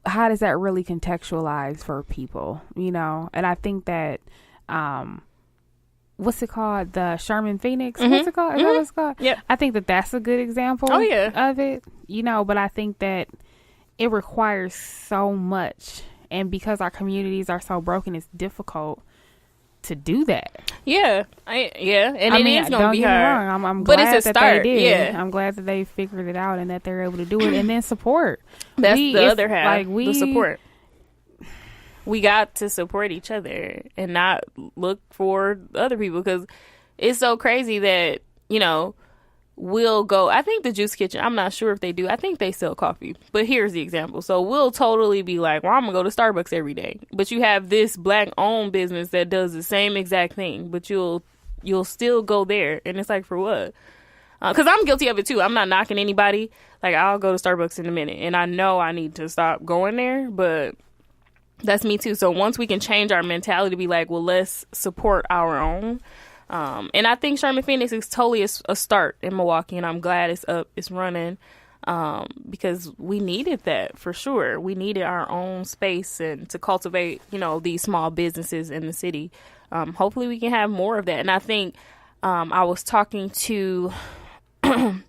how does that really contextualize for people, And I think that, what's it called? The Sherman Phoenix? What's it called? Is that what it's called? Yeah. I think that that's a good example of it, but I think that it requires so much. And because our communities are so broken, it's difficult to do that. Yeah. And it is going to be hard. Wrong. I'm but glad it's a start. They did. Yeah. I'm glad that they figured it out and that they're able to do it, and then support. That's the other half. Like, the support. We got to support each other and not look for other people, because it's so crazy that, we'll go. I think the Juice Kitchen, I'm not sure if they do. I think they sell coffee. But here's the example. So we'll totally be like, well, I'm going to go to Starbucks every day. But you have this Black-owned business that does the same exact thing. But you'll still go there. And it's like, for what? Because I'm guilty of it, too. I'm not knocking anybody. Like, I'll go to Starbucks in a minute. And I know I need to stop going there. But that's me, too. So once we can change our mentality to be like, well, let's support our own. And I think Sherman Phoenix is totally a start in Milwaukee, and I'm glad it's up, it's running, because we needed that for sure. We needed our own space and to cultivate, these small businesses in the city. Hopefully we can have more of that. And I think I was talking to a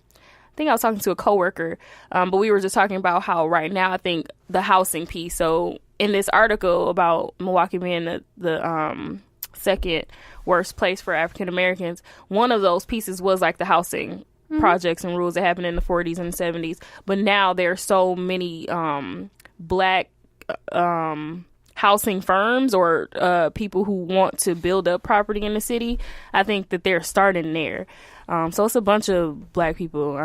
coworker, but we were just talking about how right now I think the housing piece. So in this article about Milwaukee being the second worst place for African Americans, one of those pieces was like the housing projects and rules that happened in the 40s and 70s. But now there are so many Black housing firms or people who want to build up property in the city. I think that they're starting there. So it's a bunch of Black people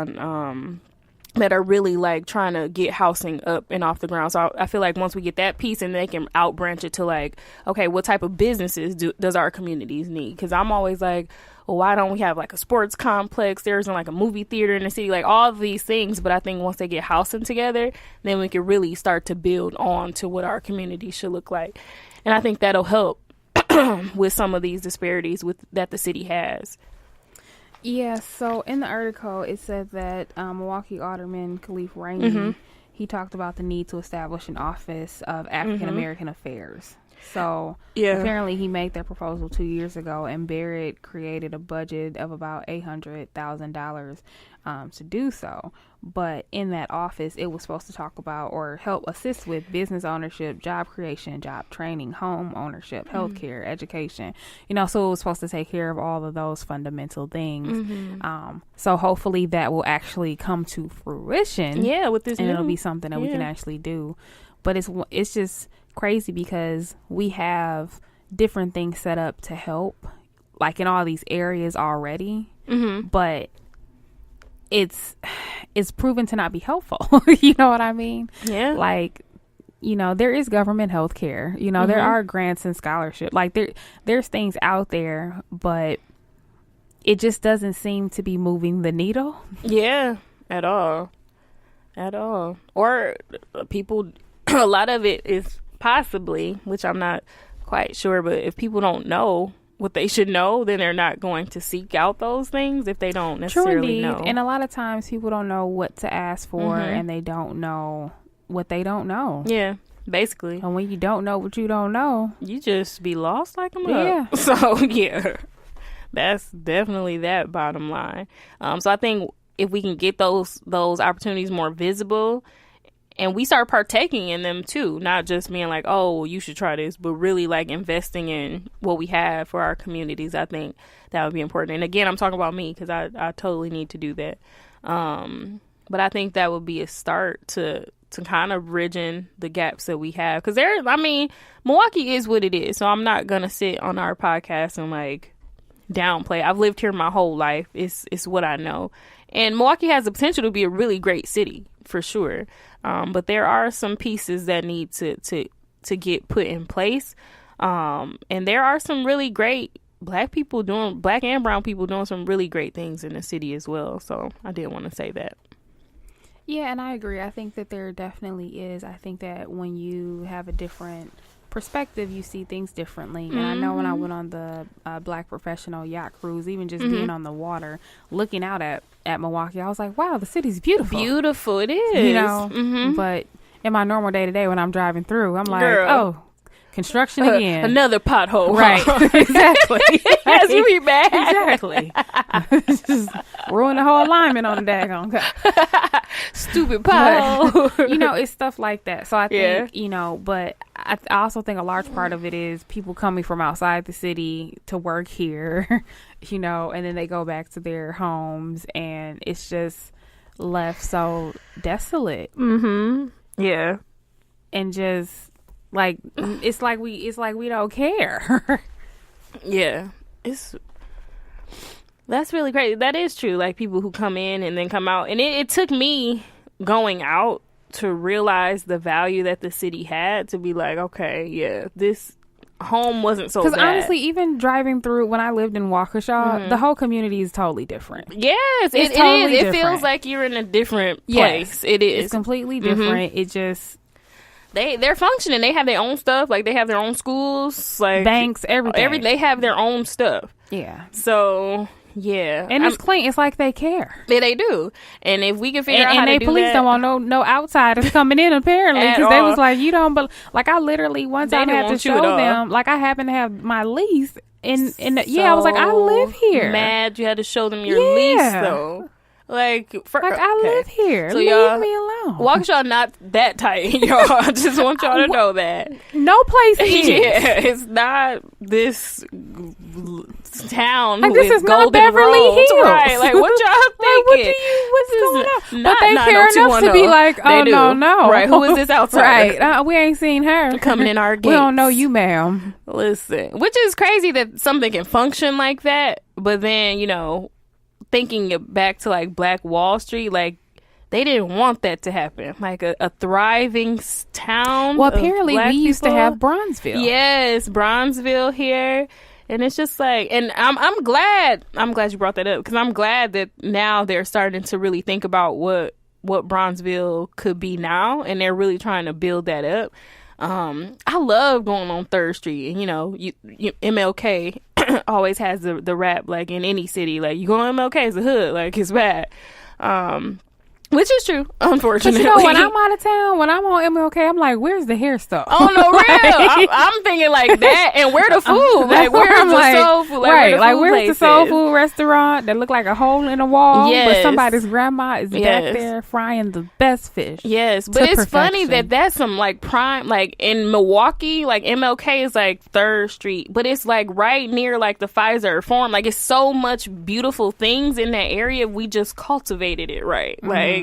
that are really like trying to get housing up and off the ground. So I feel like once we get that piece, and they can out branch it to like, okay, what type of businesses does our communities need? Because I'm always like, well, why don't we have like a sports complex? There's like a movie theater in the city, like all of these things. But I think once they get housing together, then we can really start to build on to what our community should look like. And I think that'll help with some of these disparities that the city has. Yeah, so in the article, it said that Milwaukee Alderman Khalif Rainey, he talked about the need to establish an office of African American affairs. So apparently he made that proposal 2 years ago, and Barrett created a budget of about $800,000 to do so. But in that office, it was supposed to talk about or help assist with business ownership, job creation, job training, home ownership, healthcare, education. So it was supposed to take care of all of those fundamental things. So hopefully that will actually come to fruition. Yeah, with this, and it'll be something that we can actually do. But it's just crazy because we have different things set up to help, like in all these areas already. But it's proven to not be helpful. You know what I mean? Yeah. Like, you know, there is government health care. You know, there are grants and scholarship. Like there's things out there, but it just doesn't seem to be moving the needle. Yeah, at all. Or people, a lot of it is possibly, which I'm not quite sure, but if people don't know what they should know, then they're not going to seek out those things if they don't necessarily know. And a lot of times people don't know what to ask for, and they don't know what they don't know. Yeah, basically. And when you don't know what you don't know, you just be lost like a mug. Yeah. So yeah, that's definitely that bottom line. So I think if we can get those opportunities more visible, and we start partaking in them too, not just being like, oh, you should try this, but really like investing in what we have for our communities, I think that would be important. And again, I'm talking about me because I totally need to do that. But I think that would be a start to kind of bridging the gaps that we have. Because Milwaukee is what it is. So I'm not going to sit on our podcast and like downplay. I've lived here my whole life. It's what I know. And Milwaukee has the potential to be a really great city for sure. But there are some pieces that need to get put in place. And there are some really great black and brown people doing some really great things in the city as well. So I did want to say that. Yeah, and I agree. I think that there definitely is. I think that when you have a different perspective, you see things differently. And I know when I went on the Black Professional Yacht Cruise, even just being on the water, looking out at Milwaukee, I was like, wow, the city's beautiful. Beautiful, it is. You know, but in my normal day-to-day when I'm driving through, I'm like, oh, construction again. Another pothole. Right. Exactly. Has you be mad. Exactly. Just ruin the whole alignment on the daggone car. Stupid pothole. But, you know, it's stuff like that. So I think, you know, but I also think a large part of it is people coming from outside the city to work here, you know, and then they go back to their homes and it's just left so desolate. Yeah. And just like it's like we don't care. Yeah. That's really crazy. That is true. Like people who come in and then come out. And it took me going out to realize the value that the city had, to be like, okay, yeah, this home wasn't so bad. Because honestly, even driving through when I lived in Waukesha, the whole community is totally different. Yes, it totally is. Different. It feels like you're in a different place. Yes, it is. It's completely different. It just... They're functioning. They have their own stuff. Like, they have their own schools. Like banks, everything. They have their own stuff. Yeah. So... yeah, and it's clean. It's like they care. Yeah, they do. And if we can figure out how to do that, and they police don't want no outsiders coming in apparently, because they was like, you don't. But like I literally one time had to show them. Like I happened to have my lease in the, I was like, I live here. Mad, you had to show them your lease though. I live here. So leave me alone. Waukesha not that tight, y'all. I just want y'all to know that no place is. Yeah, it's not this town. Like this is not Beverly Hills, right? Like what y'all thinking? What's going on? But they care enough to be like, oh no, right? Who is this outside? Right? We ain't seen her coming in our gates. We don't know you, ma'am. Listen, which is crazy that something can function like that, but then thinking back to like Black Wall Street, like they didn't want that to happen. Like a thriving town. Well, apparently we used to have Bronzeville. Yes, Bronzeville here, and it's just like, and I'm glad you brought that up, because I'm glad that now they're starting to really think about what Bronzeville could be now, and they're really trying to build that up. I love going on 3rd Street, and you MLK always has the rap, like in any city, like you go on MLK, it's a hood, like it's bad, which is true, unfortunately. But when I'm out of town, when I'm on MLK, I'm like, where's the hair stuff? Oh no, real. I'm thinking like that, and where the food? Like where's the soul food? Like, where's the soul food restaurant that look like a hole in a wall? Yes. But somebody's grandma is back there frying the best fish. Yes, but it's funny that that's some like prime, like in Milwaukee, like MLK is like 3rd Street, but it's like right near like the Pfizer Forum. Like it's so much beautiful things in that area. We just cultivated it right, like.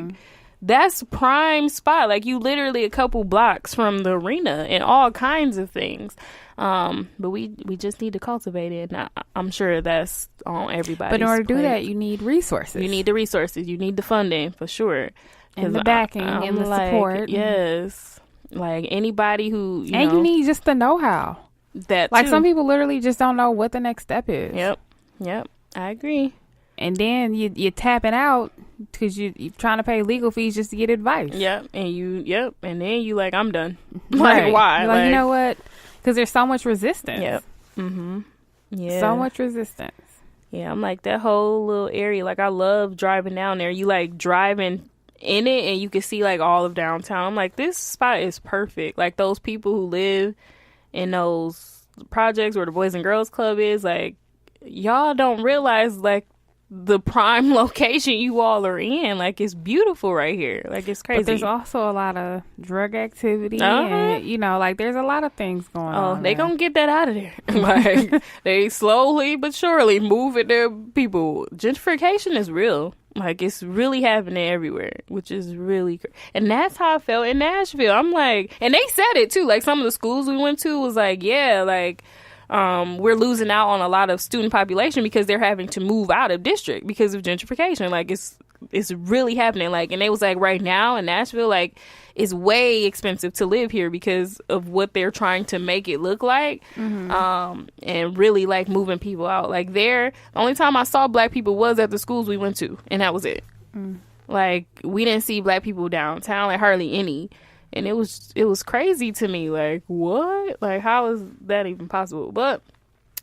That's prime spot. Like you literally a couple blocks from the arena and all kinds of things. But we just need to cultivate it. And I'm sure that's on everybody's But in order to plate. do that, you need resources. You need the resources. You need the funding for sure. And the backing and the support. Yes. Like anybody who you need just the know-how. That like too. Some people literally just don't know what the next step is. Yep. I agree. And then you're tapping out because you're trying to pay legal fees just to get advice. Yep. And then you like, I'm done. Right. Like, why? You're like, you know what? Because there's so much resistance. Yep. Yeah. So much resistance. Yeah, I'm like, that whole little area, like, I love driving down there. You, like, driving in it, and you can see, like, all of downtown. I'm like, this spot is perfect. Like, those people who live in those projects where the Boys and Girls Club is, like, y'all don't realize, like, the prime location you all are in. Like, it's beautiful right here. Like, it's crazy. But there's also a lot of drug activity and, like, there's a lot of things going on. Oh, they gonna get that out of there. Like, they slowly but surely moving their people. Gentrification is real. Like, it's really happening everywhere, which is really and that's how I felt in Nashville. I'm like, and they said it too. Like, some of the schools we went to was like, yeah, like, we're losing out on a lot of student population because they're having to move out of district because of gentrification. Like, it's really happening. Like, and they was like, right now in Nashville, like, it's way expensive to live here because of what they're trying to make it look like. And really, like, moving people out. Like, the only time I saw black people was at the schools we went to, and that was it. Like, we didn't see black people downtown, like, hardly any. And it was crazy to me. Like, what? Like, how is that even possible? But,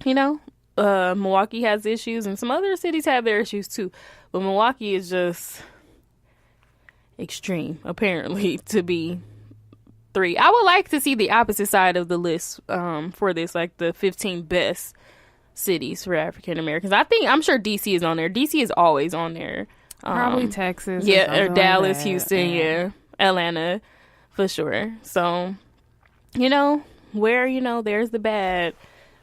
Milwaukee has issues, and some other cities have their issues too. But Milwaukee is just extreme, apparently, to be 3. I would like to see the opposite side of the list for this, like the 15 best cities for African Americans. I'm sure DC is on there. DC is always on there. Probably Texas. Or Dallas, like Houston, Atlanta. For sure. So, where, there's the bad,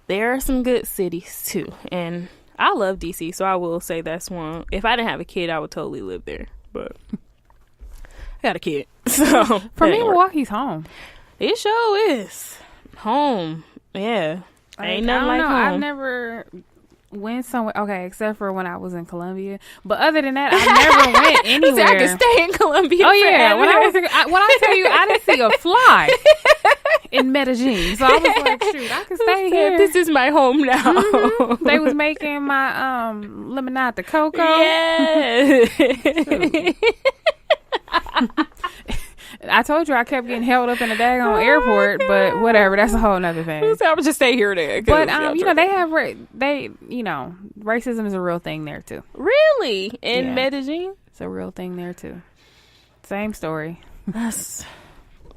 there are some good cities too. And I love DC, so I will say that's one. If I didn't have a kid, I would totally live there. But I got a kid. So for me, Milwaukee's home. It sure is. Home. Yeah. Ain't nothing like home. I've never went somewhere, okay, except for when I was in Columbia. But other than that, I never went anywhere. I could stay in Columbia. Oh yeah, when I tell you, I didn't see a fly in Medellin, so I was like, shoot, I could stay here. This is my home now. They was making my lemonade de cocoa. Yeah. I told you I kept getting held up in the daggone airport, but whatever. That's a whole nother thing. I would just stay here then. But they have racism is a real thing there too. Really? In Medellin? It's a real thing there too. Same story.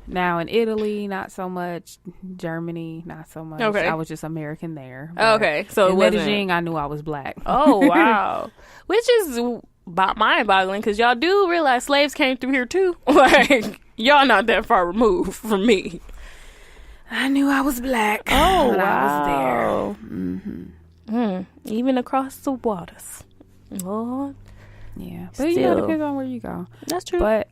Now in Italy, not so much. Germany, not so much. Okay. I was just American there. Okay, so in Medellin, I knew I was black. Oh wow, which is mind-boggling because y'all do realize slaves came through here too. Like, y'all not that far removed from me. I knew I was black. Oh when wow. I was there. Even across the waters, Lord. Yeah, but it depends on where you go. That's true. But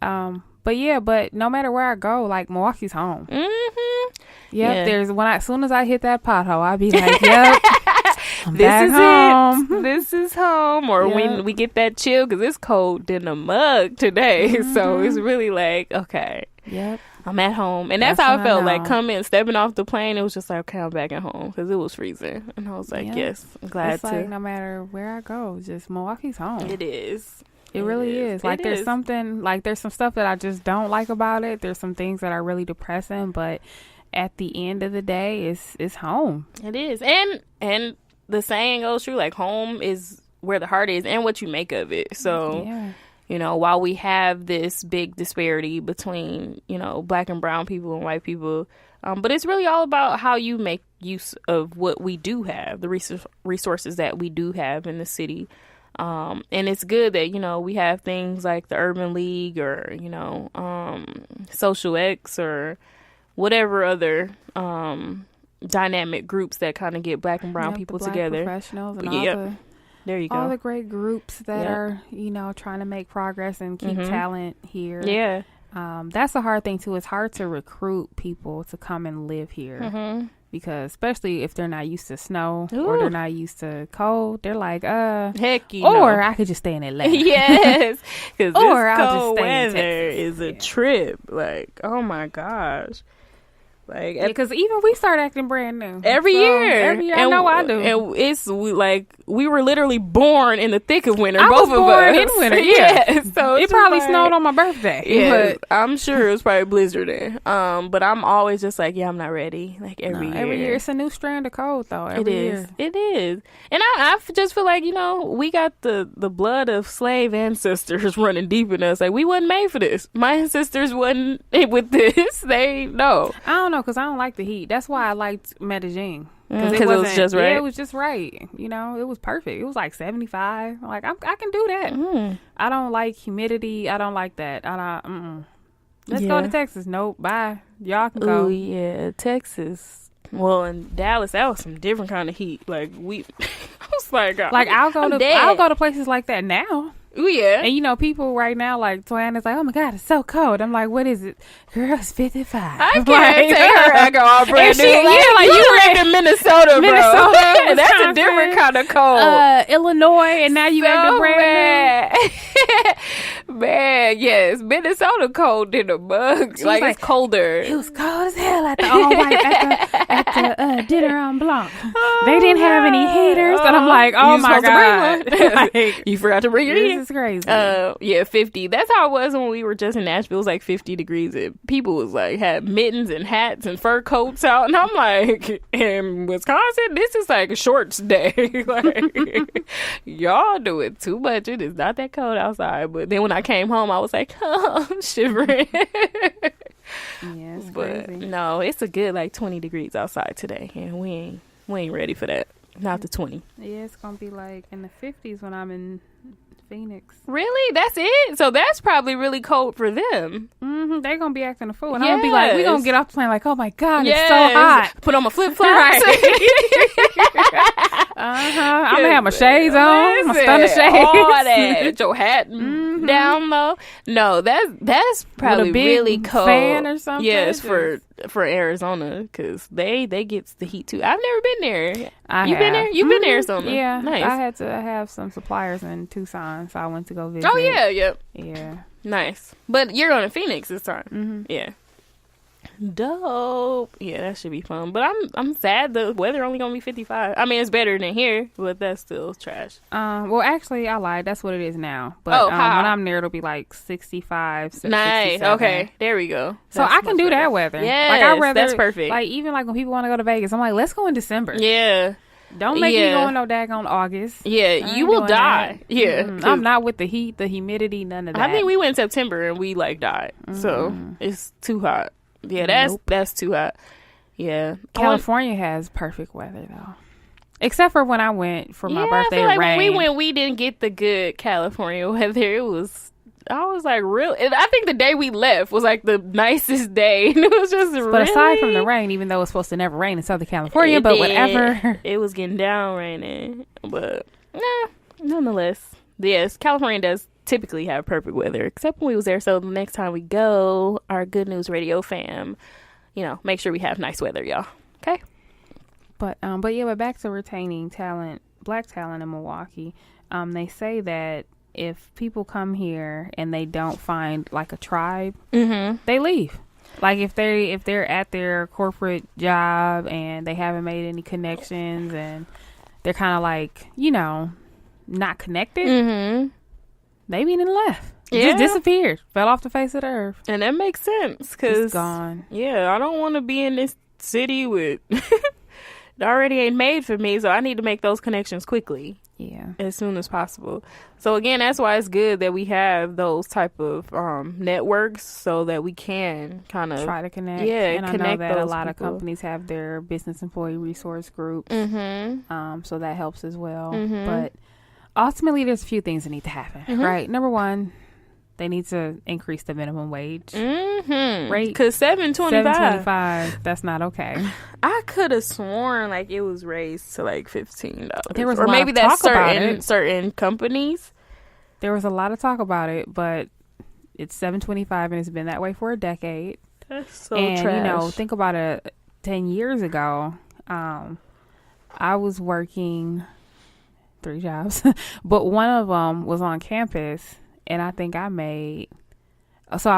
no matter where I go, like, Milwaukee's home. Yep. There's as soon as I hit that pothole, I'll be like, yep. This is home. Or when we get that chill, because it's cold in the mug today. So it's really like, okay. Yep. I'm at home. And that's how I felt. Like, stepping off the plane, it was just like, okay, I'm back at home. Because it was freezing. And I was like, yes, I'm glad it's like, no matter where I go, just Milwaukee's home. It is. It really is. Like, there's something, like, there's some stuff that I just don't like about it. There's some things that are really depressing. But at the end of the day, it's home. It is. And the saying goes true, like, home is where the heart is and what you make of it. So, while we have this big disparity between, black and brown people and white people, but it's really all about how you make use of what we do have, the resources that we do have in the city. And it's good that, we have things like the Urban League or, Social X or whatever other dynamic groups that kind of get black and brown people the black together. Professionals and there you go. All the great groups that are, trying to make progress and keep talent here. Yeah. That's a hard thing too. It's hard to recruit people to come and live here. because especially if they're not used to snow Ooh. or they're not used to cold, they're like, heck, or I could just stay in Atlanta. Yes, because this Or I'll just cold stay in weather Texas. is a trip. Like, oh my gosh. Like, because even we start acting brand new every year. I know I do. And we were literally born in the thick of winter. I both was of born us. in winter. Yeah, So it probably snowed on my birthday. Yeah, but I'm sure it was probably blizzarding. But I'm always just like, I'm not ready. Like every year, it's a new strand of cold though. Every year. It is. And I just feel like, we got the blood of slave ancestors running deep in us. Like, we wasn't made for this. My ancestors wasn't with this. I don't know, because I don't like the heat. That's why I liked Medellin. Because it was just right. Yeah, it was just right. It was perfect. It was like 75. Like, I can do that. I don't like humidity. I don't like that. Let's go to Texas. Nope. Bye. Y'all can go. Oh, yeah. Texas. Well, in Dallas, that was some different kind of heat. Like, I was like, I'll go to places like that now. Oh, yeah. And people right now, like, Toyanna's like, oh my God, it's so cold. I'm like, what is it? Girl, it's 55. I can't take her back all brand new. You were in Minnesota, bro. That's a different kind of cold. Illinois, and now you acting brand new. Man, yes. Minnesota cold in the mug. Like, it's colder. It was cold as hell at the dinner on Blanc. They didn't have any heaters. And I'm like, oh my God. You forgot to bring your heater? This is crazy. Yeah, 50. That's how it was when we were just in Nashville. It was like 50 degrees. People was like, had mittens and hats and fur coats out. And I'm like, in Wisconsin, this is like a shorts day. Like, y'all do it too much. It is not that cold outside. But then when I came home, I was like, oh, I'm shivering. Yeah, it's but crazy. no, it's a good like 20 degrees outside today. And we ain't ready for that. Not the 20. Yeah, it's going to be like in the 50s when I'm in Phoenix. Really? That's it? So that's probably really cold for them. Mm-hmm. They're going to be acting a fool. And I'm going to be like, we're going to get off the plane like, oh my God, it's so hot. Put on my flip-flops. I'm going to have my shades on, my stunner shades. All that. Your hat down low. No, that's probably with a big really cold. Fan or something. Yes, for Arizona, because they get the heat too. I've never been there. You've been there? You've been to Arizona? Yeah. Nice. I had to have some suppliers in Tucson, so I went to go visit. Oh, yeah, yep. Yeah. Nice. But you're going to Phoenix this time. Mm-hmm. Yeah. Dope. Yeah, that should be fun. But I'm sad the weather only gonna be 55. I mean, it's better than here, but that's still trash. Well, actually, I lied. That's what it is now. But when I'm there, it'll be like 65. 67. Nice. Okay, there we go. So I can do that weather. Yeah, like, that's perfect. Like, even like when people want to go to Vegas, I'm like, let's go in December. Yeah. Don't make me go in no daggone August. Yeah, you will die. That. Yeah. I'm not with the heat, the humidity, none of that. I think we went in September and we like died. So it's too hot. Yeah, that's too hot. Yeah. California has perfect weather though. Except for when I went for my birthday. I feel like rain. when we went, we didn't get the good California weather. I was like, real. I think the day we left was like the nicest day. And it was just But aside from the rain, even though it's supposed to never rain in Southern California, but whatever. It was getting down raining. But nonetheless. Yes, California does typically have perfect weather, except when we was there. So the next time we go, our Good News Radio fam, make sure we have nice weather, y'all. Okay? But back to retaining talent, black talent in Milwaukee. They say that if people come here and they don't find like a tribe, they leave. Like if they're at their corporate job and they haven't made any connections and they're kind of like, not connected, they been and left. Just disappeared. Fell off the face of the earth. And that makes sense because it's gone. Yeah, I don't want to be in this city with it already ain't made for me, so I need to make those connections quickly. Yeah. As soon as possible. So again, that's why it's good that we have those type of networks so that we can kind of try to connect. Yeah, and connect I know that a lot people. of companies have their business employee resource groups. So that helps as well. But ultimately, there's a few things that need to happen. Right. Number one, they need to increase the minimum wage rate. Because $7.25. That's not okay. I could have sworn like it was raised to like $15. There was or a lot maybe of that's talk about it. certain companies. There was a lot of talk about it, but it's $7.25 and it's been that way for a decade. That's so and trash. think about 10 years ago, I was working 3 jobs, but one of them was on campus, and I think I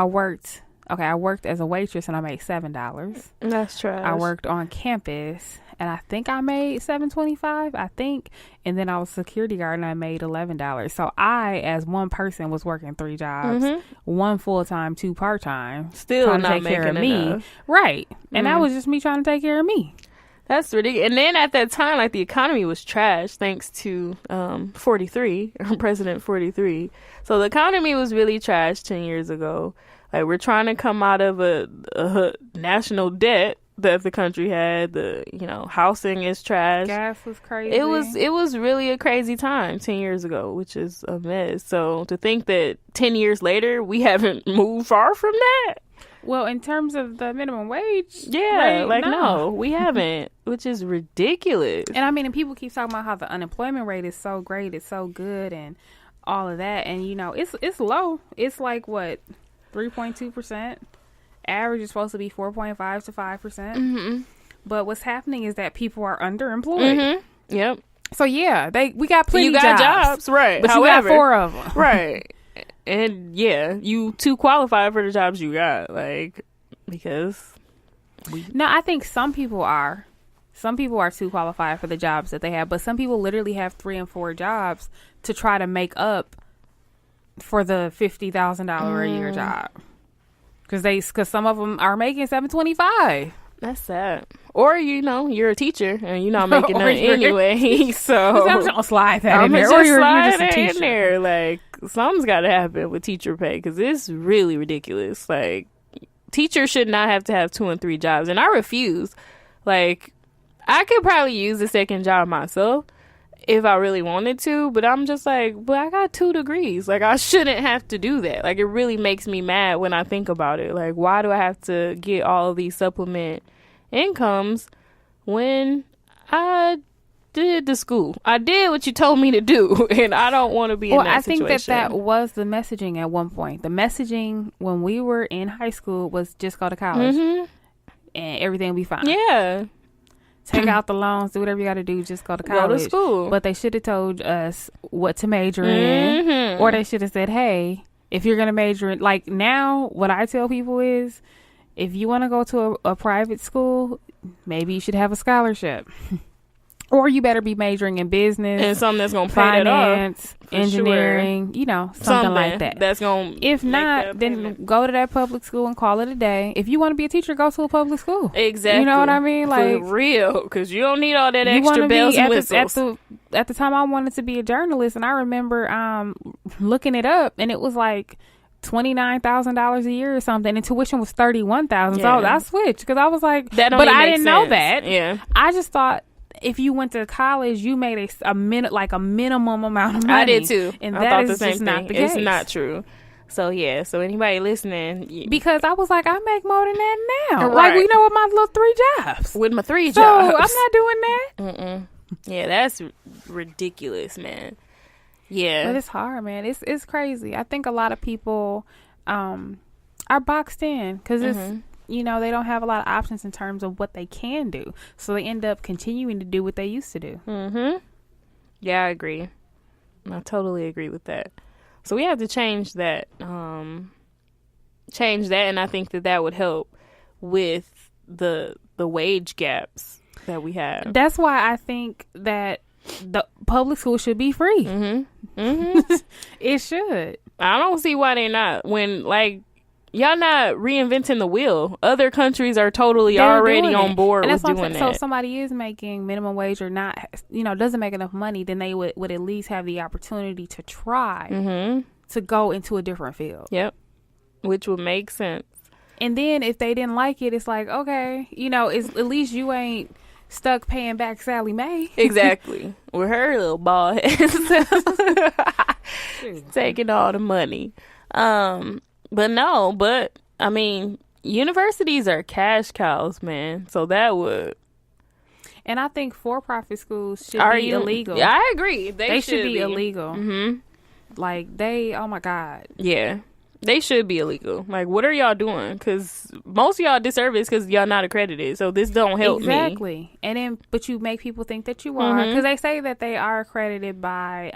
worked as a waitress, and I made $7. That's trash. I worked on campus, and I think I made $7.25, and then I was security guard, and I made $11. So I, as one person, was working 3 jobs, 1 full-time, 2 part-time, still trying to not take care of making me. enough. Right. And that was just me trying to take care of me. That's ridiculous. And then at that time, like, the economy was trash thanks to 43, President 43. So the economy was really trash 10 years ago. Like, we're trying to come out of a national debt that the country had. Housing is trash. Gas was crazy. It was really a crazy time 10 years ago, which is a mess. So to think that 10 years later we haven't moved far from that. Well, in terms of the minimum wage, yeah, no, we haven't, which is ridiculous. And I mean, and people keep talking about how the unemployment rate is so great, it's so good, and all of that, and it's low. It's like what, 3.2%. Average is supposed to be 4.5 to 5%. But what's happening is that people are underemployed. Yep. So yeah, we got plenty. You got jobs, right? But however, you got 4 of them, right? And yeah, you too qualified for the jobs you got, because No, I think some people are. Some people are too qualified for the jobs that they have, but some people literally have 3 and 4 jobs to try to make up for the $50,000 a year job. Because some of them are making $725. That's sad. Or you're a teacher and you're not making nothing anyway. So I'm just gonna slide that in there. Or you're just a teacher. In there. Like, something's got to happen with teacher pay, because it's really ridiculous. Like, teachers should not have to have 2 and 3 jobs, and I refuse. Like, I could probably use a second job myself if I really wanted to, but I'm just like, but I got 2 degrees. Like, I shouldn't have to do that. Like, it really makes me mad when I think about it. Like, why do I have to get all of these supplement incomes when I did the school? I did what you told me to do, and I don't want to be in that situation. I think that was the messaging at one point. The messaging when we were in high school was just go to college and everything will be fine. Yeah. Take out the loans, do whatever you got to do, just go to college. Go to school. But they should have told us what to major in, or they should have said, hey, if you're going to major in, like, now what I tell people is, if you want to go to a private school, maybe you should have a scholarship. Or you better be majoring in business. And something that's going to pay finance, that off. Engineering, something like that. That's going to If not, then go to that public school and call it a day. If you want to be a teacher, go to a public school. Exactly. You know what I mean? Like, for real. Because you don't need all that extra bells and whistles. At the time, I wanted to be a journalist, and I remember looking it up, and it was like $29,000 a year or something, and tuition was $31,000. So I switched because I was like, that don't but I make didn't sense. know that. Yeah, I just thought if you went to college, you made a minimum amount of money. I did too, and I that thought is the same just thing. not the case. It's not true. So yeah, so anybody listening, because I was like, I make more than that now. Right. Like, we know with my little 3 jobs. With my 3 so jobs, I'm not doing that. Yeah, that's ridiculous, man. Yeah, but it's hard, man. It's crazy. I think a lot of people are boxed in because it's they don't have a lot of options in terms of what they can do, so they end up continuing to do what they used to do. Yeah, I agree. I totally agree with that. So we have to change that. And I think that would help with the wage gaps that we have. That's why I think that the public school should be free. It should. I don't see why they're not. When, like, y'all not reinventing the wheel. Other countries are totally already on board with doing that. So if somebody is making minimum wage or not, doesn't make enough money, then they would at least have the opportunity to try to go into a different field. Yep. Which would make sense. And then if they didn't like it, it's like, okay, it's, at least you ain't stuck paying back Sally Mae. Exactly. With her little bald head. Taking all the money. But I mean, universities are cash cows, man. So that would. And I think for-profit schools should be illegal. Yeah, I agree. They should be illegal. Like, oh my God. Yeah. They should be illegal. Like, what are y'all doing? Because most of y'all disservice because y'all not accredited. So this don't help me. Exactly. And then, but you make people think that you are, because they say that they are accredited by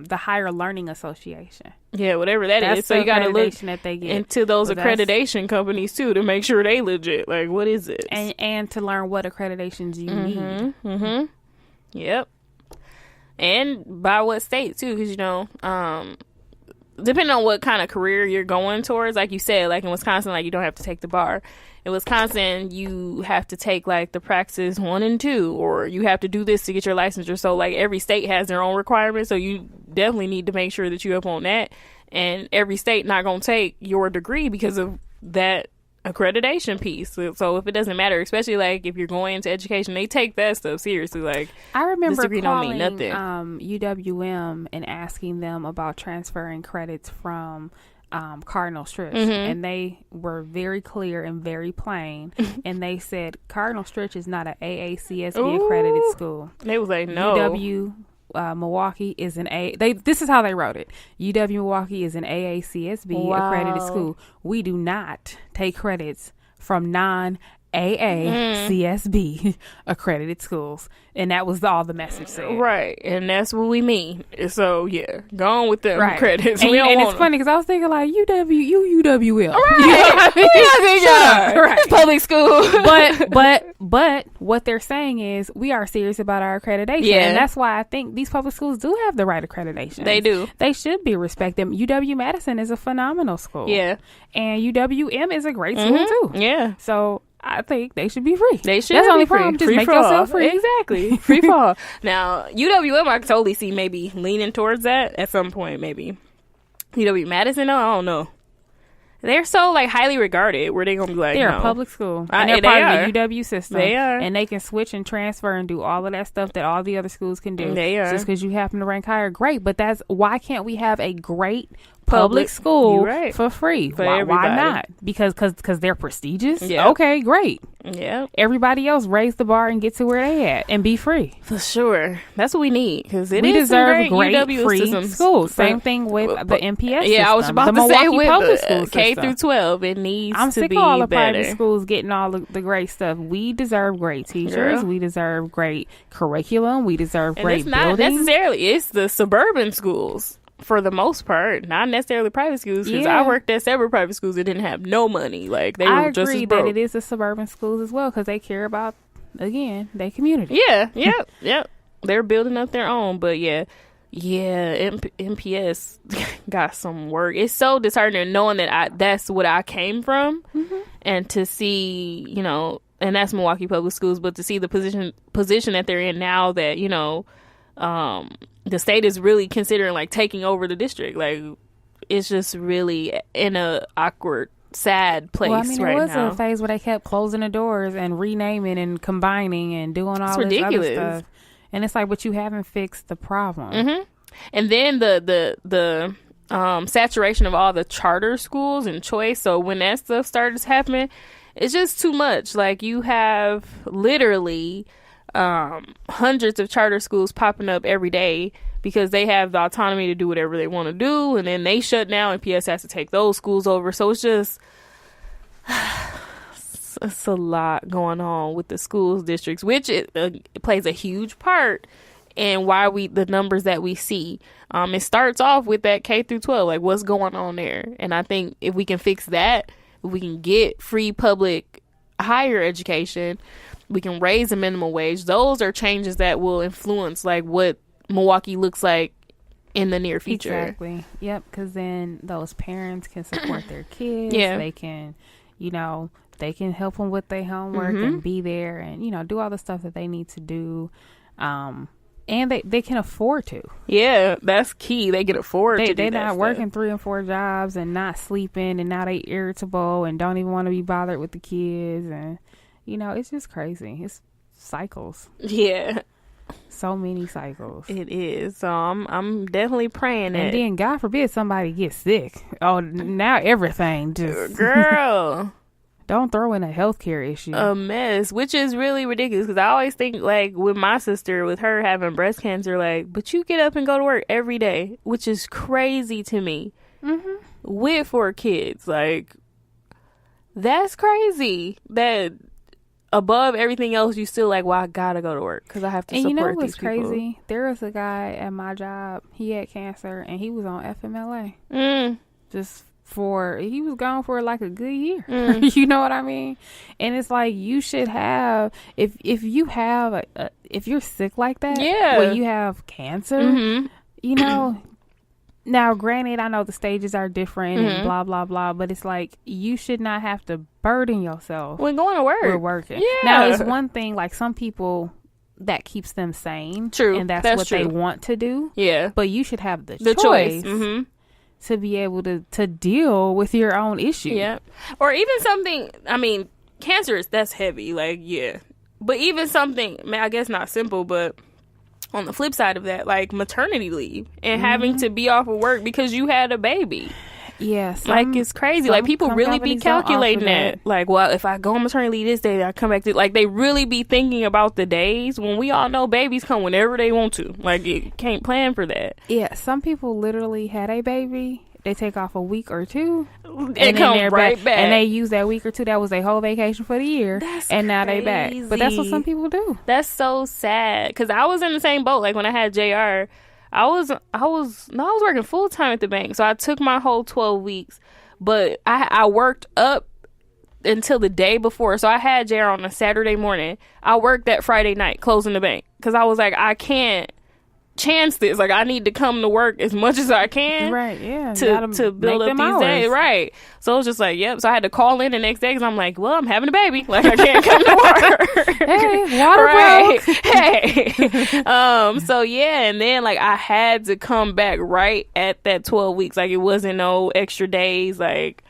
the Higher Learning Association. Yeah, whatever that's is. So you got to look that they get. into those accreditation companies too to make sure they legit. Like, what is it? And to learn what accreditations you need. Yep. And by what state too, because depending on what kind of career you're going towards, like you said, like in Wisconsin, like you don't have to take the bar. In Wisconsin, you have to take like the praxis 1 and 2, or you have to do this to get your licensure. So like every state has their own requirements. So you definitely need to make sure that you're up on that. And every state not going to take your degree because of that accreditation piece. So if it doesn't matter, especially like if you're going into education, they take that stuff seriously. Like, I remember this degree calling don't mean nothing. UWM and asking them about transferring credits from Cardinal Stritch, and they were very clear and very plain, and they said Cardinal Stritch is not an AACSB accredited school. They was like, no. UW Milwaukee is an this is how they wrote it. UW Milwaukee is an AACSB accredited school. We do not take credits from non-AACSB accredited schools. And that was all the message said. Right. And that's what we mean. So, yeah. Go on with them credits. And it's funny because I was thinking like, UWL. Right. Right. Public school. But what they're saying is we are serious about our accreditation. Yeah. And that's why I think these public schools do have the right accreditation. They do. They should be respected. UW-Madison is a phenomenal school. Yeah. And UWM is a great school too. Yeah. So I think they should be free. They should. That's the only free. problem. Just free make for all. yourself free. Exactly. Free for all. Now, UWM, I can totally see maybe leaning towards that at some point, maybe. UW-Madison, though, I don't know. They're so like highly regarded. Where they gonna be like? They're no. a public school, and they're part of the UW system. They are, and they can switch and transfer and do all of that stuff that all the other schools can do. They are. Just because you happen to rank higher, great. But that's why can't we have a great public school for free? Why not? Because they're prestigious. Yeah. Okay, great. Yeah. Everybody else raise the bar and get to where they at and be free. For sure. That's what we need, because we deserve great UW free systems. schools. Same thing with the MPS system. Yeah, I was about the to say Milwaukee with school K system. through 12, it needs I'm to sick be of all the better. private schools getting all the great stuff. We deserve great teachers. Yeah. We deserve great curriculum. We deserve great it's not buildings. necessarily. It's the suburban schools. For the most part, not necessarily private schools, because I worked at several private schools that didn't have no money. Like, they were just as broke. I agree that it is the suburban schools as well, because they care about, again, their community. Yeah, yep. They're building up their own, but MPS got some work. It's so disheartening knowing that that's what I came from, and to see, and that's Milwaukee Public Schools, but to see the position that they're in now, that the state is really considering like taking over the district. Like, it's just really in a awkward, sad place right now. There was a phase where they kept closing the doors and renaming and combining and doing all this other stuff. And it's like, but you haven't fixed the problem. And then the saturation of all the charter schools and choice. So when that stuff starts happening, it's just too much. Like, you have literally hundreds of charter schools popping up every day because they have the autonomy to do whatever they want to do, and then they shut down and PS has to take those schools over. So it's just it's a lot going on with the schools districts, which it plays a huge part in why the numbers that we see. It starts off with that K through 12, like what's going on there. And I think if we can fix that, if we can get free public higher education, we can raise the minimum wage. Those are changes that will influence like what Milwaukee looks like in the near future. Exactly. Yep. Because then those parents can support their kids. Yeah. They can, they can help them with their homework and be there and, do all the stuff that they need to do. And they can afford to. Yeah, that's key. They can afford to do that. They're not working 3 and 4 jobs and not sleeping, and now they irritable and don't even want to be bothered with the kids, and it's just crazy. It's cycles. Yeah. So many cycles. It is. So I'm definitely praying that. And then God forbid somebody gets sick. Oh, now everything just girl. Don't throw in a healthcare issue. A mess, which is really ridiculous, because I always think, like, with my sister, with her having breast cancer, like, but you get up and go to work every day, which is crazy to me. with 4 kids. Like, that's crazy. That above everything else, you still like, well, I gotta go to work because I have to support these people. And you know what's crazy? There was a guy at my job. He had cancer, and he was on FMLA. Just he was gone for like a good year. You know what I mean? And it's like, you should have, if you have if you're sick like that, when you have cancer, you know. Now, granted, I know the stages are different and blah, blah, blah, but it's like, you should not have to burden yourself when going to work. We're working. Yeah. Now, it's one thing, like, some people, that keeps them sane. True. And that's what they want to do. Yeah. But you should have the choice. To be able to deal with your own issue. Yeah. Or even something, I mean, cancer that's heavy. Like, yeah. But even something, I guess not simple, but on the flip side of that, like maternity leave and having to be off of work because you had a baby. Yes. Like, it's crazy. Like, people really be calculating that. Like, well, if I go on maternity leave this day, I come back to, like, they really be thinking about the days when we all know babies come whenever they want to. Like, you can't plan for that. Yeah. Some people literally had a baby. They take off a week or two. And come right back. And they use that week or two. That was their whole vacation for the year. And now they back. But that's what some people do. That's so sad. Because I was in the same boat. Like, when I had JR, I was working full time at the bank. So I took my whole 12 weeks. But I worked up until the day before. So I had JR on a Saturday morning. I worked that Friday night closing the bank. Because I was like, I can't chance this. Like, I need to come to work as much as I can, right? Yeah, to build up these days, right? So it was just like, yep. So I had to call in the next day because I'm like, well, I'm having a baby, like I can't come to work. Hey, water right? Hey, so yeah, and then like I had to come back right at that 12 weeks. Like, it wasn't no extra days. Like,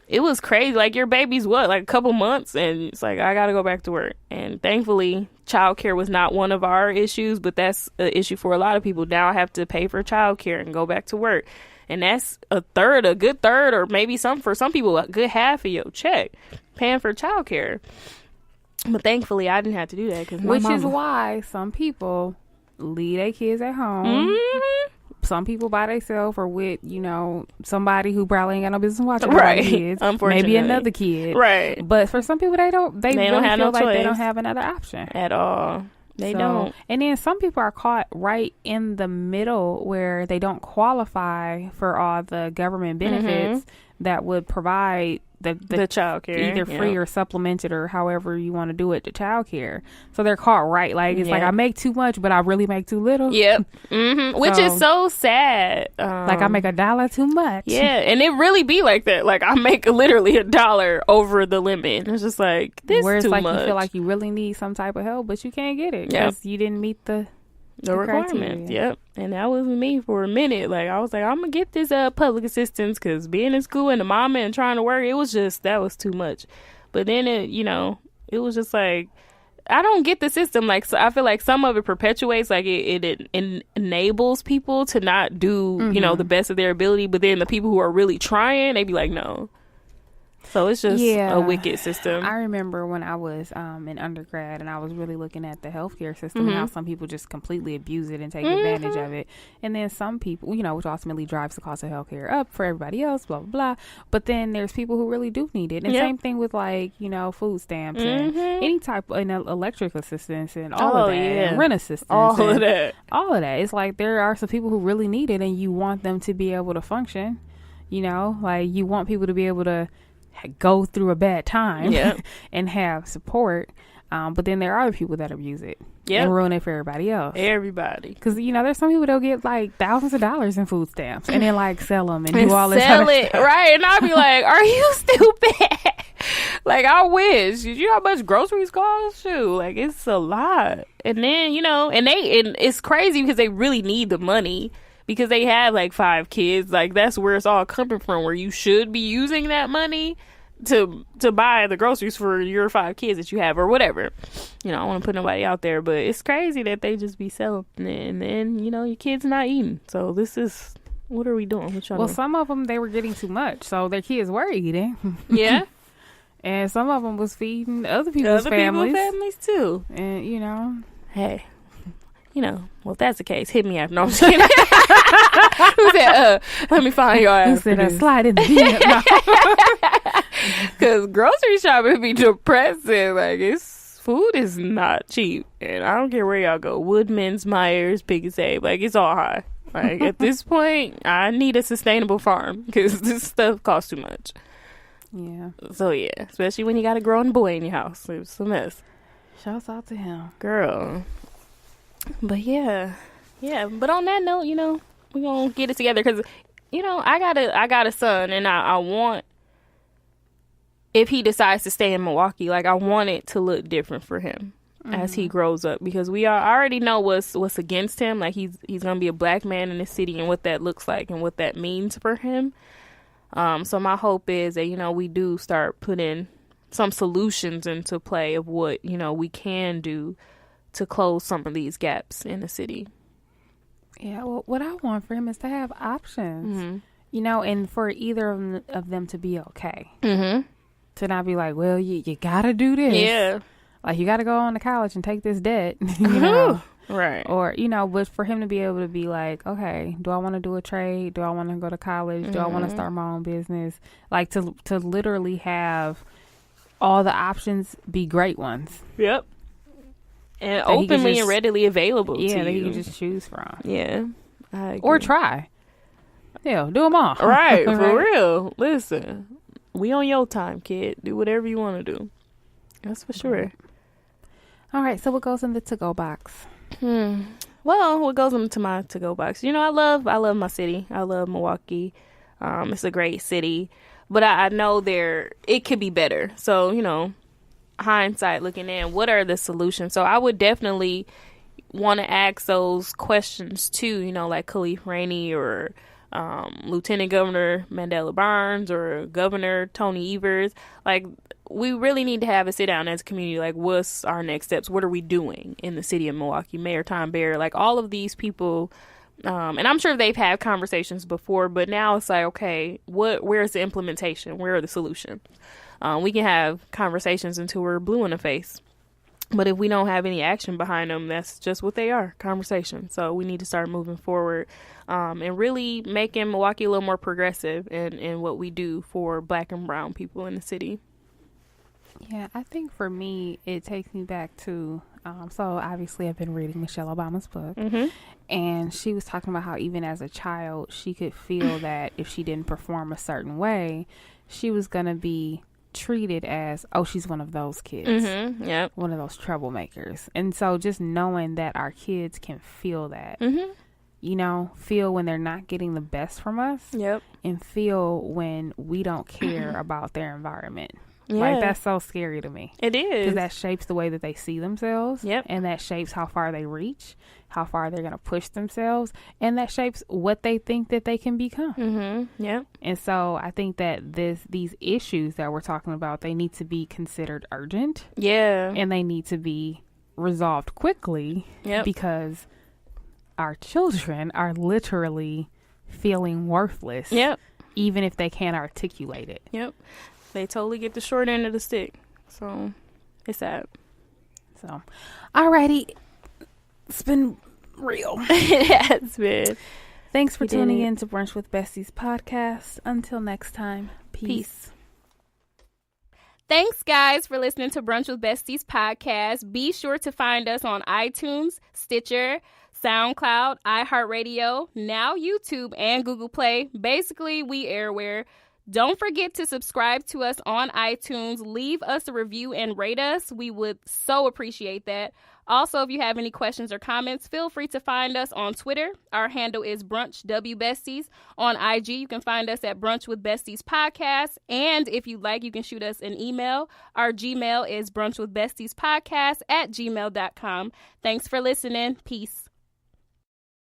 it was crazy. Like, your baby's like a couple months, and it's like, I gotta go back to work. And thankfully, childcare was not one of our issues, but that's an issue for a lot of people. Now I have to pay for childcare and go back to work, and that's a good third, or maybe for some people, a good half of your check paying for childcare. But thankfully, I didn't have to do that which is why some people leave their kids at home. Some people by themselves or with, somebody who probably ain't got no business watching their kids. Unfortunately. Maybe another kid. Right. But for some people, they don't really have feel like they don't have another option. At all. They don't. And then some people are caught right in the middle where they don't qualify for all the government benefits that would provide the child care, either free or supplemented, or however you want to do it, the child care. So they're caught right. Like, it's like, I make too much, but I really make too little. Yep. Which is so sad. Like, I make $1 too much. Yeah. And it really be like that. Like, I make literally $1 over the limit. It's just like, this where it's too like much. You feel like you really need some type of help, but you can't get it because you didn't meet the requirements. Yep. And that was me for a minute. Like, I was like, I'm gonna get this public assistance, because being in school and the mama and trying to work, that was too much. But then it was just like, I don't get the system. Like, so I feel like some of it perpetuates, like it enables people to not do the best of their ability, but then the people who are really trying, they be like, no. So it's just a wicked system. I remember when I was in undergrad and I was really looking at the healthcare system and how some people just completely abuse it and take advantage of it. And then some people, which ultimately drives the cost of healthcare up for everybody else, blah, blah, blah. But then there's people who really do need it. And same thing with, like, food stamps and any type of electric assistance and all of that. And rent assistance. All of that. It's like there are some people who really need it and you want them to be able to function. Like, you want people to be able to go through a bad time and have support, but then there are other people that abuse it and ruin it for everybody else. Because there's some people that'll get like thousands of dollars in food stamps and then like sell them and do all this sell it stuff. Right. And I'll be like, are you stupid? Like, I wish. You know how much groceries cost? Shoot, like, it's a lot. And then and it's crazy because they really need the money, because they have like 5 kids. Like, that's where it's all coming from, where you should be using that money to buy the groceries for your 5 kids that you have, or whatever. I don't want to put nobody out there, but it's crazy that they just be selling, and then your kids not eating. So this is, what are we doing? Well, some of them, they were getting too much, so their kids were eating. Yeah. And some of them was feeding other people's families too. And hey, well, if that's the case, hit me up. No, I'm just kidding. Who said, let me find your ass. Who said, slide in the DM? Because grocery shopping be depressing. Like, food is not cheap. And I don't care where y'all go. Woodman's, Myers, Pick and Save. Like, it's all high. Like, at this point, I need a sustainable farm because this stuff costs too much. Yeah. So, yeah. Especially when you got a grown boy in your house. It's a mess. Shouts out to him. Girl. But, yeah. Yeah. But on that note, we're going to get it together because, I got a son and I want, if he decides to stay in Milwaukee, like, I want it to look different for him as he grows up, because I already know what's against him. Like, he's gonna be a black man in the city and what that looks like and what that means for him. So my hope is that we do start putting some solutions into play of what we can do to close some of these gaps in the city. Yeah, well, what I want for him is to have options, and for either of them to be okay. To not be like, well, you gotta do this. Yeah. Like, you gotta go on to college and take this debt. Right. Or, but for him to be able to be like, okay, do I want to do a trade? Do I want to go to college? Do I want to start my own business? Like, to literally have all the options be great ones. Yep. And openly and readily available to you. Yeah, that you can just choose from. Yeah. Or try. Yeah, do them all. Right, for real. Listen. We on your time, kid. Do whatever you want to do. That's for sure. All right. So what goes in the to-go box? Well, what goes into my to-go box? I love my city. I love Milwaukee. It's a great city, but I know it could be better. So, hindsight looking in, what are the solutions? So I would definitely want to ask those questions too, like Khalif Rainey or Lieutenant Governor Mandela Barnes or Governor Tony Evers. Like, we really need to have a sit down as a community. Like, what's our next steps? What are we doing in the city of Milwaukee? Mayor Tom Baer, like, all of these people, and I'm sure they've had conversations before, but now it's like, okay, where's the implementation? Where are the solutions? We can have conversations until we're blue in the face, but if we don't have any action behind them, that's just what they are, conversations. So we need to start moving forward and really making Milwaukee a little more progressive in what we do for black and brown people in the city. Yeah, I think for me, it takes me back to, so obviously I've been reading Michelle Obama's book, and she was talking about how even as a child, she could feel that if she didn't perform a certain way, she was going to be treated as, oh, she's one of those kids, one of those troublemakers. And so just knowing that our kids can feel that, feel when they're not getting the best from us, and feel when we don't care about their environment. Yeah. Like, that's so scary to me. It is. Because that shapes the way that they see themselves. And that shapes how far they reach, how far they're going to push themselves. And that shapes what they think that they can become. And so I think that these issues that we're talking about, they need to be considered urgent. And they need to be resolved quickly. Because our children are literally feeling worthless. Even if they can't articulate it. They totally get the short end of the stick. So, it's sad. So, alrighty. It's been real. It has been. Thanks for tuning in to Brunch with Besties podcast. Until next time, peace. Thanks, guys, for listening to Brunch with Besties podcast. Be sure to find us on iTunes, Stitcher, SoundCloud, iHeartRadio, now YouTube, and Google Play. Basically, we airware. Don't forget to subscribe to us on iTunes. Leave us a review and rate us. We would so appreciate that. Also, if you have any questions or comments, feel free to find us on Twitter. Our handle is BrunchWBesties. On IG, you can find us at Brunch with Besties Podcast. And if you'd like, you can shoot us an email. Our Gmail is brunchwithbestiespodcast@gmail.com. Thanks for listening. Peace.